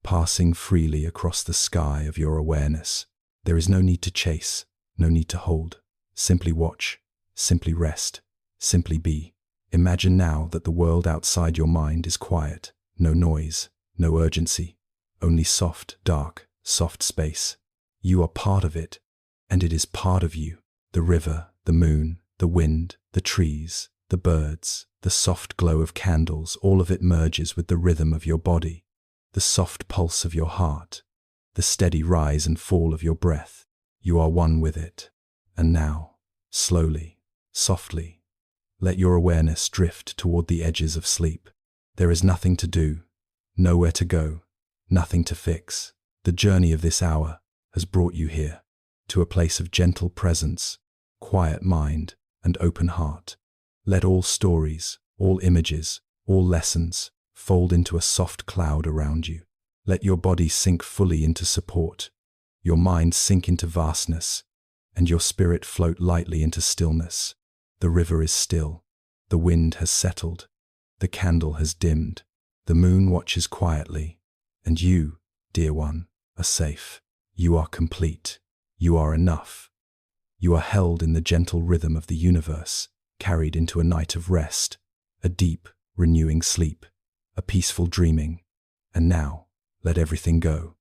passing freely across the sky of your awareness. There is no need to chase, no need to hold. Simply watch, simply rest, simply be. Imagine now that the world outside your mind is quiet. No noise, no urgency, only soft, dark, soft space. You are part of it, and it is part of you. The river, the moon, the wind, the trees, the birds, the soft glow of candles, all of it merges with the rhythm of your body, the soft pulse of your heart, the steady rise and fall of your breath. You are one with it. And now, slowly, softly, let your awareness drift toward the edges of sleep. There is nothing to do, nowhere to go, nothing to fix. The journey of this hour has brought you here, to a place of gentle presence, quiet mind, and open heart. Let all stories, all images, all lessons fold into a soft cloud around you. Let your body sink fully into support, your mind sink into vastness, and your spirit float lightly into stillness. The river is still, the wind has settled, the candle has dimmed, the moon watches quietly, and you, dear one, are safe. You are complete. You are enough. You are held in the gentle rhythm of the universe, carried into a night of rest, a deep, renewing sleep, a peaceful dreaming. And now, let everything go.